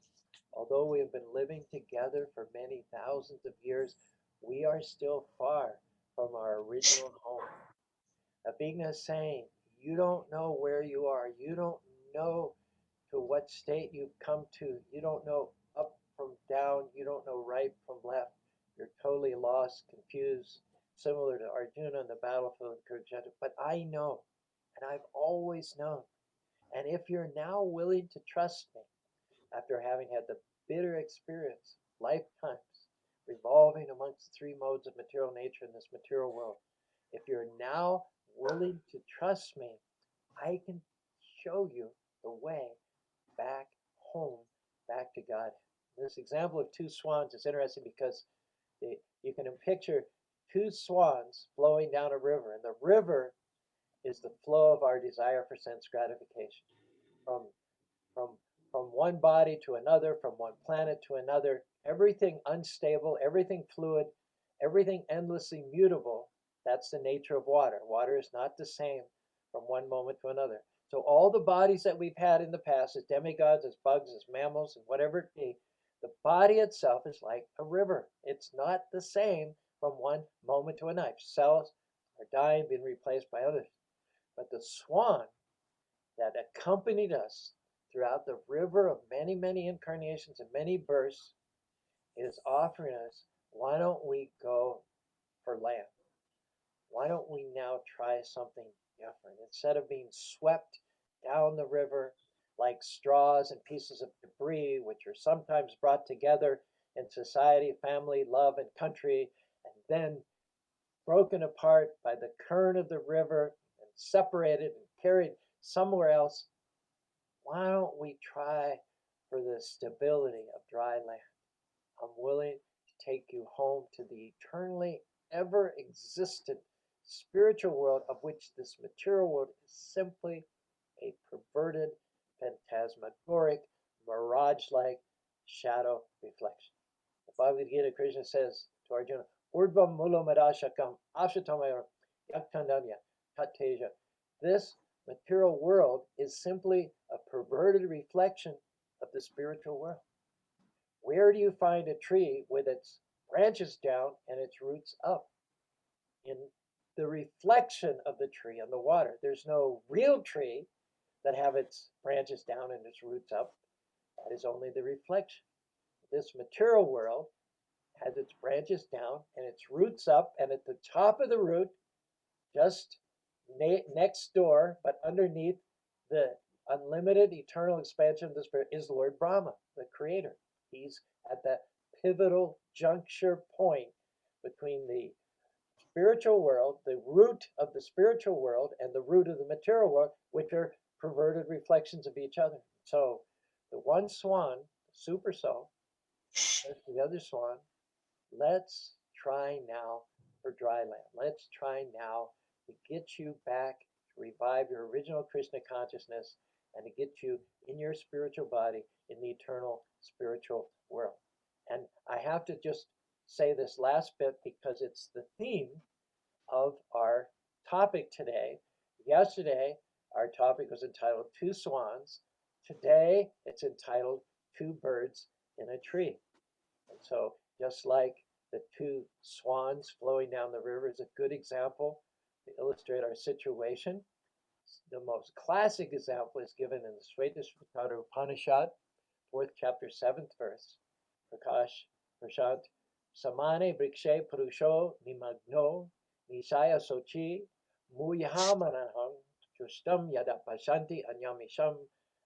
Although we have been living together for many thousands of years, we are still far from our original home. Abhigna is saying, you don't know where you are. You don't know to what state you've come to. You don't know up from down. You don't know right from left. You're totally lost, confused, similar to Arjuna in the battlefield of Kurukshetra. But I know, and I've always known. And if you're now willing to trust me, after having had the bitter experience, lifetimes, revolving amongst the three modes of material nature in this material world, if you're now willing to trust me, I can show you the way back home, back to God. This example of two swans is interesting because you can picture two swans flowing down a river, and the river is the flow of our desire for sense gratification. From from from one body to another, from one planet to another, everything unstable, everything fluid, everything endlessly mutable. That's the nature of water. Water is not the same from one moment to another. So all the bodies that we've had in the past, as demigods, as bugs, as mammals, and whatever it be, the body itself is like a river. It's not the same from one moment to another. Cells are dying, being replaced by others. But the swan that accompanied us throughout the river of many, many incarnations and many births is offering us, why don't we go for land? Why don't we now try something different? Instead of being swept down the river like straws and pieces of debris, which are sometimes brought together in society, family, love, and country, and then broken apart by the current of the river and separated and carried somewhere else, why don't we try for the stability of dry land? I'm willing to take you home to the eternally ever existent spiritual world, of which this material world is simply a perverted, phantasmagoric, mirage like shadow reflection. The Bhagavad Gita, Krishna says to Arjuna, Urdvam mulo madashakam ashatamaya yaktandanya tatteja. This material world is simply a perverted reflection of the spiritual world. Where do you find a tree with its branches down and its roots up? In the reflection of the tree on the water. There's no real tree that have its branches down and its roots up. That is only the reflection. This material world has its branches down and its roots up, and at the top of the root, just next door, but underneath the unlimited eternal expansion of the Spirit, is Lord Brahma, the Creator. He's at that pivotal juncture point between the spiritual world, the root of the spiritual world, and the root of the material world, which are perverted reflections of each other. So the one swan, the super soul, says to the other swan, Let's try now for dry land. Let's try now to get you back, to revive your original Krishna consciousness, and to get you in your spiritual body in the eternal spiritual world. And I have to just say this last bit because it's the theme of our topic today. Yesterday, our topic was entitled Two Swans. Today, it's entitled Two Birds in a Tree. And so, just like the two swans flowing down the river is a good example to illustrate our situation, the most classic example is given in the Caru Upanishad, 4th chapter, 7th verse. Prakash Prashant Samane Brikshe Purusho Nimagno Nishaya Sochi Muyahamanaham Justam Yada Pashanti Anyamisham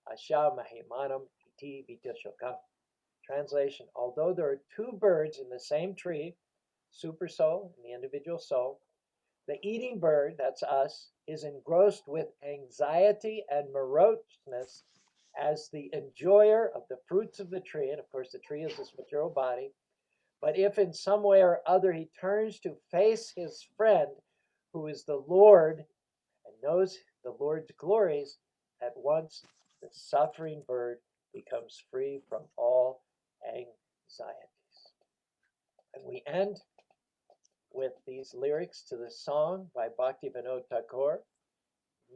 Asha Mahimanam Iti Vitashoka. Translation: although there are two birds in the same tree, super soul and the individual soul, the eating bird, that's us, is engrossed with anxiety and moroseness as the enjoyer of the fruits of the tree. And of course, the tree is this material body. But if in some way or other he turns to face his friend, who is the Lord, and knows the Lord's glories, at once the suffering bird becomes free from all anxieties. And we end with these lyrics to the song by Bhakti Vinod Thakur.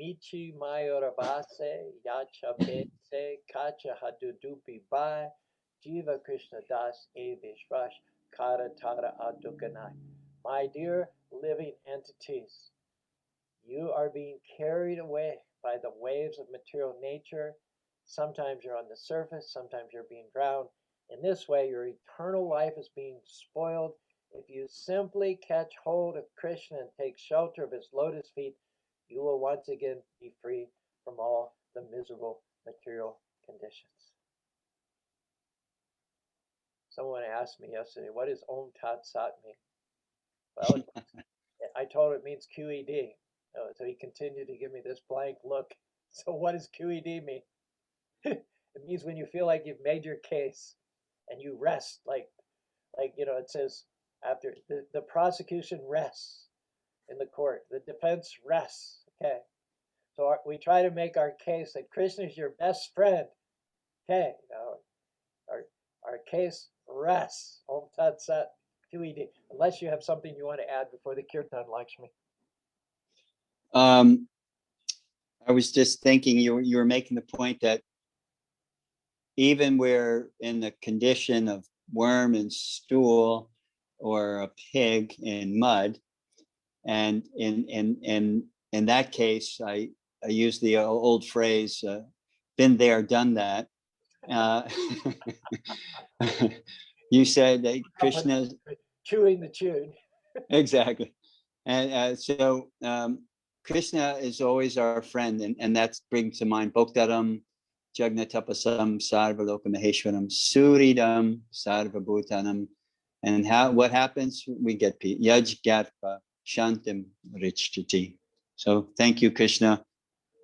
Michi Mayorabase Yachabese Kacha Hadudupi Bai Jiva Krishna Das E Vishvash Kara Tara Adukanai. My dear living entities, you are being carried away by the waves of material nature. Sometimes you're on the surface, sometimes you're being drowned. In this way, your eternal life is being spoiled. If you simply catch hold of Krishna and take shelter of his lotus feet, you will once again be free from all the miserable material conditions. Someone asked me yesterday, what does Om Tat Sat mean? Well, I told him it means QED. So he continued to give me this blank look. So what does QED mean? It means when you feel like you've made your case and you rest, like it says after the prosecution rests in the court, the defense rests. Okay, so we try to make our case that Krishna is your best friend. Okay, now our case rests. Om Tat Sat QED. Unless you have something you want to add before the kirtan, Lakshmi. I was just thinking you were making the point that even we're in the condition of worm and stool or a pig in mud, and in that case, I use the old phrase, "Been there, done that." You said that Krishna chewing the chewed. Exactly, and so Krishna is always our friend, and that brings to mind Bhoktaram Jagnatapasam Sarvaloka Maheshwaram Suridam Sarvabhutanam. And what happens? We get Yaj Gatva Shantim Richtiti. So thank you, Krishna,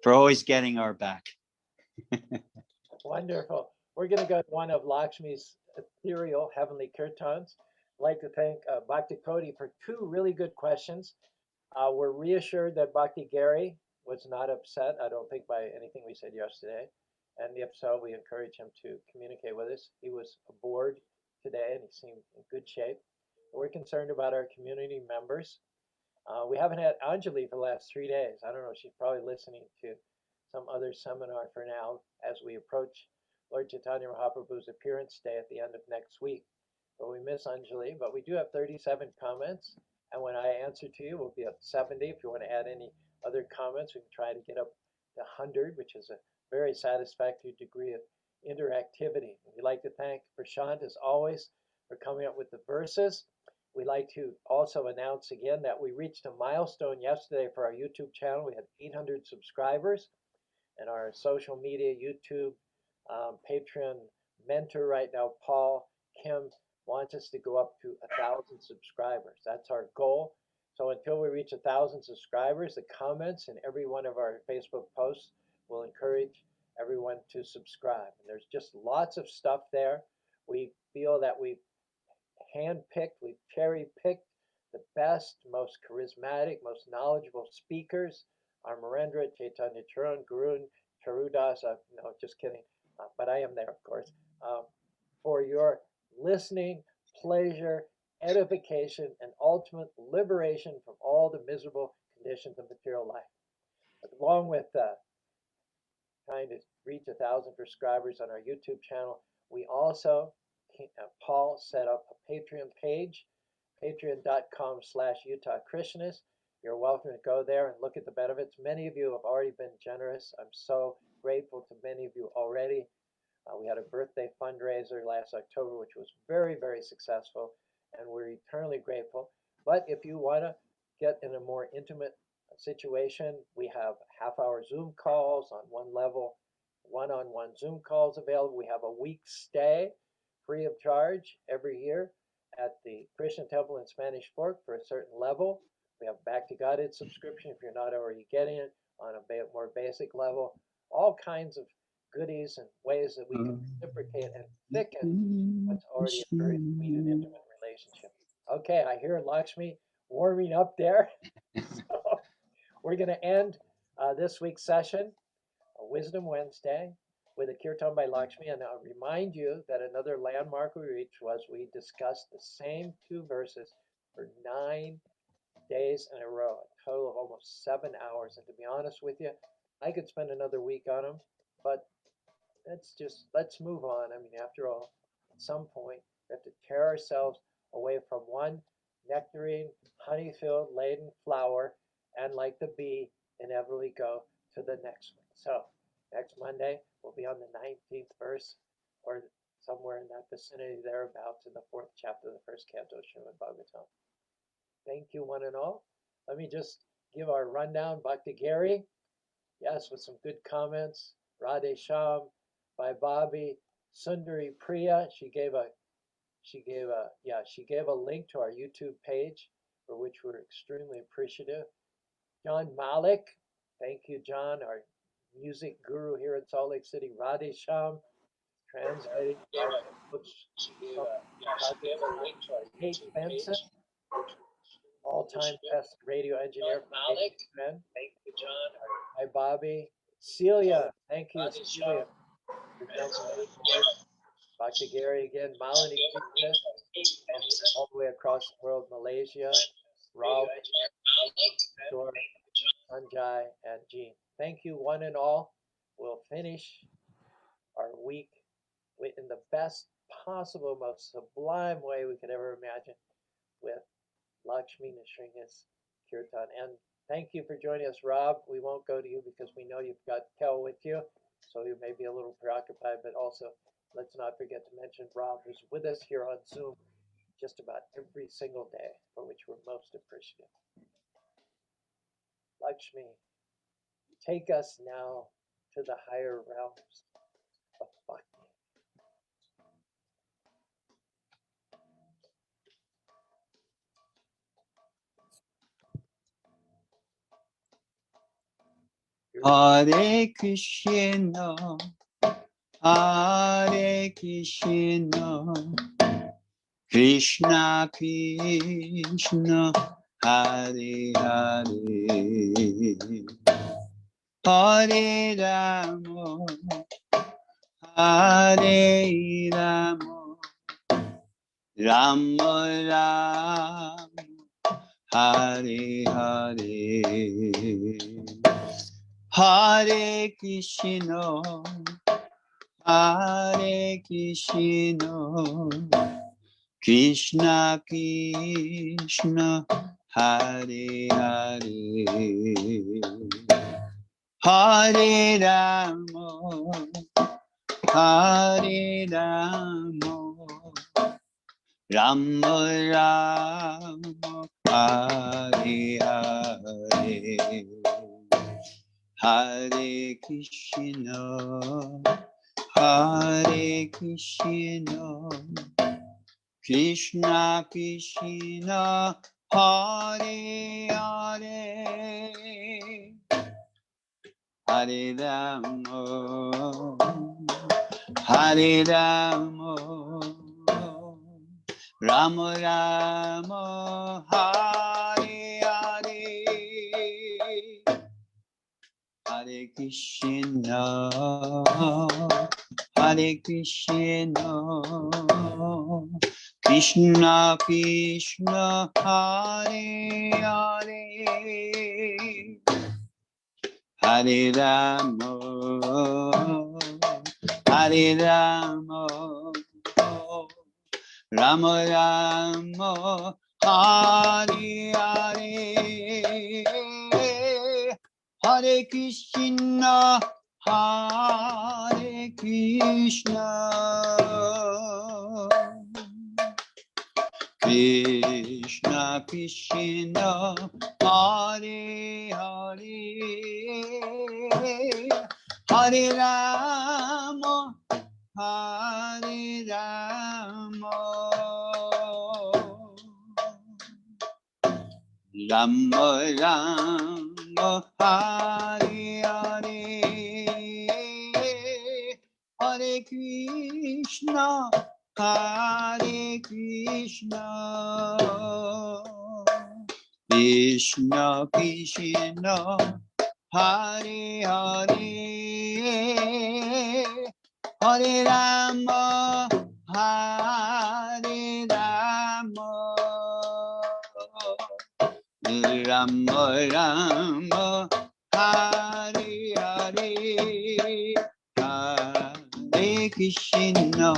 for always getting our back. Wonderful. We're going to go to one of Lakshmi's ethereal heavenly kirtans. I'd like to thank Bhakti Koti for two really good questions. We're reassured that Bhakti Gary was not upset, I don't think, by anything we said yesterday. And if so, we encourage him to communicate with us. He was aboard today and he seemed in good shape. We're concerned about our community members. We haven't had Anjali for the last 3 days. I don't know, she's probably listening to some other seminar for now as we approach Lord Chaitanya Mahaprabhu's appearance day at the end of next week. But we miss Anjali, but we do have 37 comments. And when I answer to you, we'll be at 70. If you want to add any other comments, we can try to get up to 100, which is a very satisfactory degree of interactivity. We'd like to thank Prashant, as always, for coming up with the verses. We'd like to also announce again that we reached a milestone yesterday for our YouTube channel. We had 800 subscribers, and our social media, YouTube, Patreon mentor right now, Paul Kim, wants us to go up to 1,000 subscribers. That's our goal. So until we reach 1,000 subscribers, the comments in every one of our Facebook posts will encourage everyone to subscribe. And there's just lots of stuff there. We feel that we've handpicked, we've cherry-picked the best, most charismatic, most knowledgeable speakers. Our Marendra, Chaitanya Charan, Guru, Charudas, no, just kidding, but I am there, of course, for your listening, pleasure, edification, and ultimate liberation from all the miserable conditions of material life. Along with trying to reach 1,000 subscribers on our YouTube channel, we also, Paul set up a Patreon page, patreon.com/UtahKrishnas. You're welcome to go there and look at the benefits. Many of you have already been generous. I'm so grateful to many of you already. We had a birthday fundraiser last October, which was very, very successful, and we're eternally grateful. But if you want to get in a more intimate situation, we have half-hour Zoom calls on one level, one-on-one Zoom calls available. We have a week's stay free of charge every year at the Krishna Temple in Spanish Fork for a certain level. We have Bhakti Guided subscription if you're not already getting it on a more basic level. All kinds of goodies and ways that we can reciprocate and thicken what's already a very sweet and intimate relationship. Okay, I hear Lakshmi warming up there. So we're going to end this week's session, Wisdom Wednesday, with a kirtan by Lakshmi. And I'll remind you that another landmark we reached was we discussed the same two verses for 9 days in a row, a total of almost 7 hours. And to be honest with you, I could spend another week on them, but let's move on. I mean, after all, at some point, we have to tear ourselves away from one nectarine, honey-filled, laden flower, and like the bee, inevitably go to the next one. So next Monday, we'll be on the 19th verse, or somewhere in that vicinity thereabouts in the 4th chapter of the 1st canto of Srimad Bhagavatam. Thank you, one and all. Let me just give our rundown. Bhakti Gary, yes, with some good comments. Radhe Sham by Bobby. Sundari Priya, she gave a link to our YouTube page, for which we're extremely appreciative. John Malik, thank you, John, our music guru here in Salt Lake City. Radhe Sham, translating Kate Benson, all-time best radio engineer. Malik, thank you, John. Hi, Bobby. Celia, thank you, Celia. Bhakti Gary again. Malini Krishna, all the way across the world, Malaysia. Raul, Sanjay, and Jean. Thank you, one and all. We'll finish our week in the best possible, most sublime way we could ever imagine with Lakshmi Nrsinga's Kirtan. And thank you for joining us, Rob. We won't go to you because we know you've got Kel with you, so you may be a little preoccupied, but also let's not forget to mention Rob, who's with us here on Zoom just about every single day, for which we're most appreciative. Lakshmi, take us now to the higher realms of bhakti. Hare Krishna, Hare Krishna, Krishna Krishna, Hare Hare, Hare Rama, Hare Rama, Rama Rama, Hare Hare, Hare Krishna, Hare Krishna, Krishna Krishna, Hare Hare, Hare Rama, Hare Rama, Rama Rama, Hare Hare, Hare Krishna, Hare Krishna, Krishna Krishna, Hare Hare, Hare Rama, Hare Rama, Rama Rama Hare Hare Hare Krishna Hare Krishna Krishna Krishna Hare Hare Hare Rama Hare Rama Rama Rama Hare Hare Hare Krishna Hare Krishna Krishna Krishna Hare Hare Hare Rama Hare Rama Rama Rama Hare Hare Hare Krishna Hare Krishna Krishna Krishna Hare Hare Hare Rama Hare Rama Rama Rama Hare Hare Hare Krishna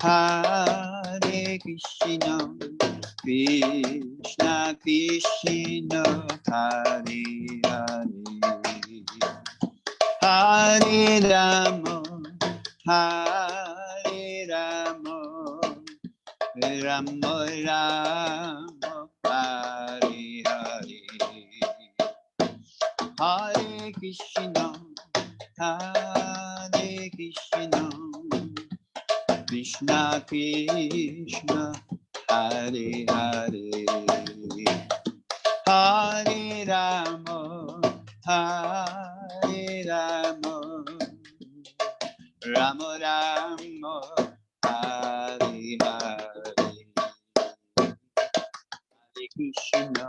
Hare Krishna Krishna Krishna Hare Hare Hare Rama Hare Rama Rama Rama Hare Hare Hare Krishna Hare Krishna Krishna Krishna Hare Hare Hare Rama Hare Rama Rama Rama Hare Hare Hare Krishna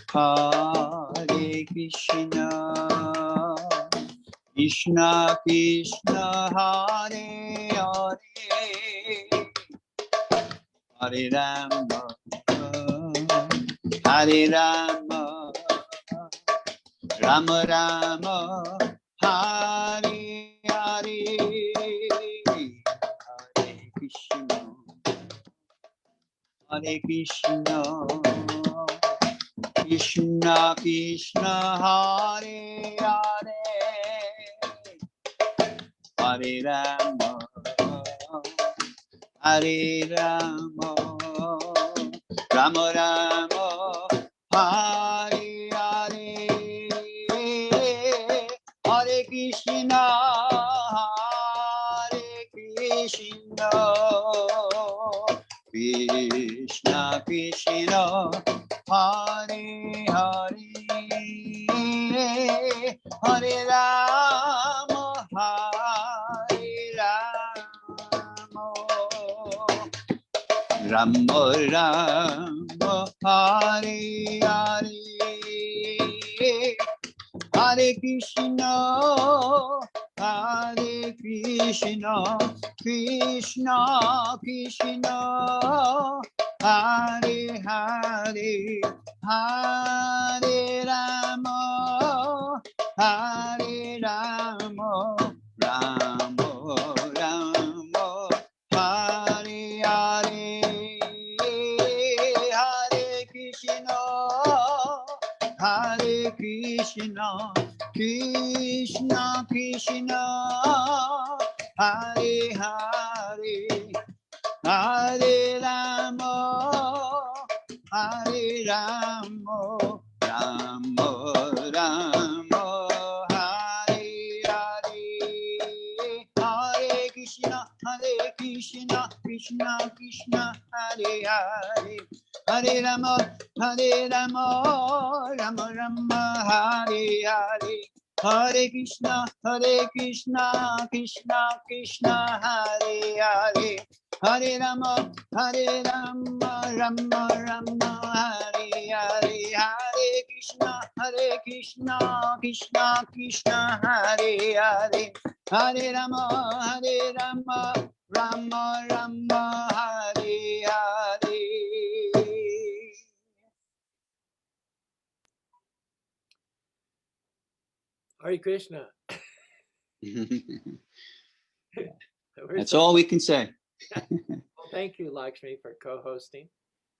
Hare Krishna Krishna Krishna Hare Hare Hare Rama Hare Rama Rama Rama Hare Hare Hare Krishna Hare Krishna Krishna Krishna Hare Hare Hare Rama Hare Rama Rama Rama Hare Hare Hare Krishna Hare Krishna Krishna Krishna Hare Hare Hare Rama Hare Rama Rama Rama Hare Hare Hare Krishna Hare Krishna Krishna Krishna Hare Hare Hare Rama Hare Rama Rama Rama Hare Hare Hare Krishna Hare Krishna Krishna Krishna Hare Hare Hare Rama Hare Rama Rama Rama Hare Hare Hare Krishna Krishna Krishna Hare Hare Hare Rama Rama Rama Hare Hare Hare Krishna Krishna Krishna Hare Hare Hare Rama, Rama Rama, Hare Hare, Hare Krishna, Krishna Krishna, Hare Hare, Hare Rama, Rama Rama, Hare Hare. Hare Krishna. That's all we can say. Well, thank you, Lakshmi, for co-hosting,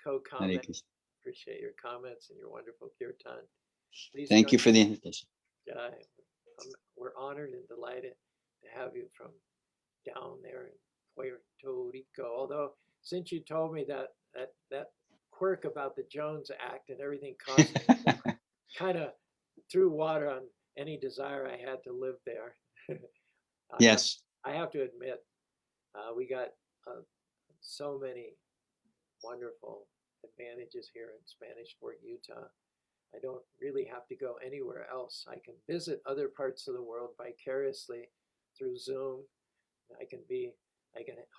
co-commenting. Appreciate your comments and your wonderful kirtan. Please thank you for the invitation. We're honored and delighted to have you from down there in Puerto Rico. Although, since you told me that quirk about the Jones Act and everything cost kind of threw water on any desire I had to live there. Yes. I have to admit, we got so many wonderful advantages here in Spanish Fort, Utah. I don't really have to go anywhere else. I can visit other parts of the world vicariously through Zoom. I can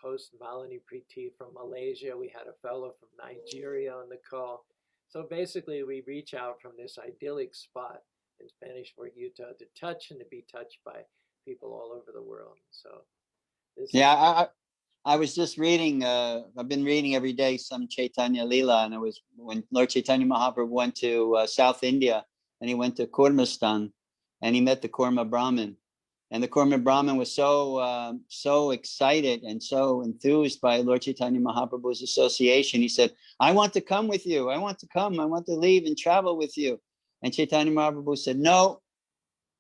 host Malini Preeti from Malaysia. We had a fellow from Nigeria on the call. So basically, we reach out from this idyllic spot in Spanish Fort, Utah, to touch and to be touched by people all over the world. So I was just reading, I've been reading every day some Chaitanya Leela, and it was when Lord Chaitanya Mahaprabhu went to South India, and he went to Kurmastan, and he met the Kurma Brahmin. And the Kurma Brahmin was so excited and so enthused by Lord Chaitanya Mahaprabhu's association. He said, I want to come with you. I want to come. I want to leave and travel with you. And Chaitanya Mahaprabhu said, no,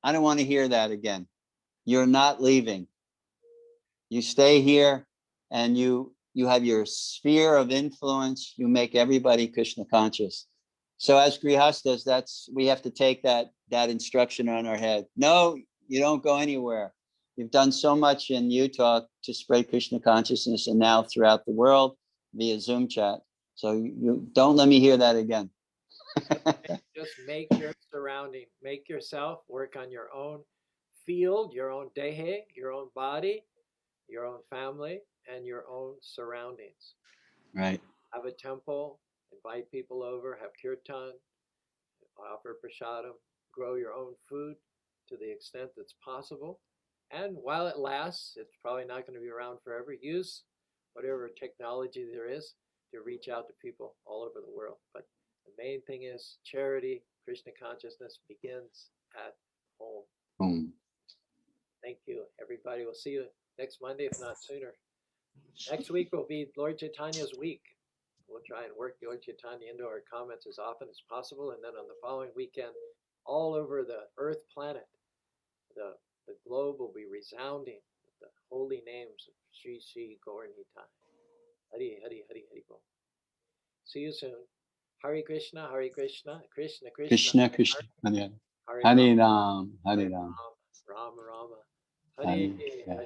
I don't want to hear that again. You're not leaving. You stay here and you have your sphere of influence. You make everybody Krishna conscious. So as Grihastas, we have to take that instruction on our head. No, you don't go anywhere. You've done so much in Utah to spread Krishna consciousness and now throughout the world via Zoom chat. So you don't let me hear that again. Just make your surrounding, make yourself work on your own field, your own dehe, your own body, your own family, and your own surroundings. Right. Have a temple, invite people over, have kirtan, offer prasadam, grow your own food to the extent that's possible. And while it lasts, it's probably not going to be around forever. Use whatever technology there is to reach out to people all over the world. But the main thing is charity, Krishna consciousness begins at home. Thank you, everybody. We'll see you next Monday, if not sooner. Next week will be Lord Chaitanya's week. We'll try and work Lord Chaitanya into our comments as often as possible. And then on the following weekend, all over the Earth planet, the globe will be resounding with the holy names of Sri Sri Gaur Nitai. Hari Hari Hari Hari Bol. See you soon. Hare Krishna, Krishna Krishna, Krishna Krishna, Hare Hare Ram, Hare Ram, Rama Rama, Hare Hare.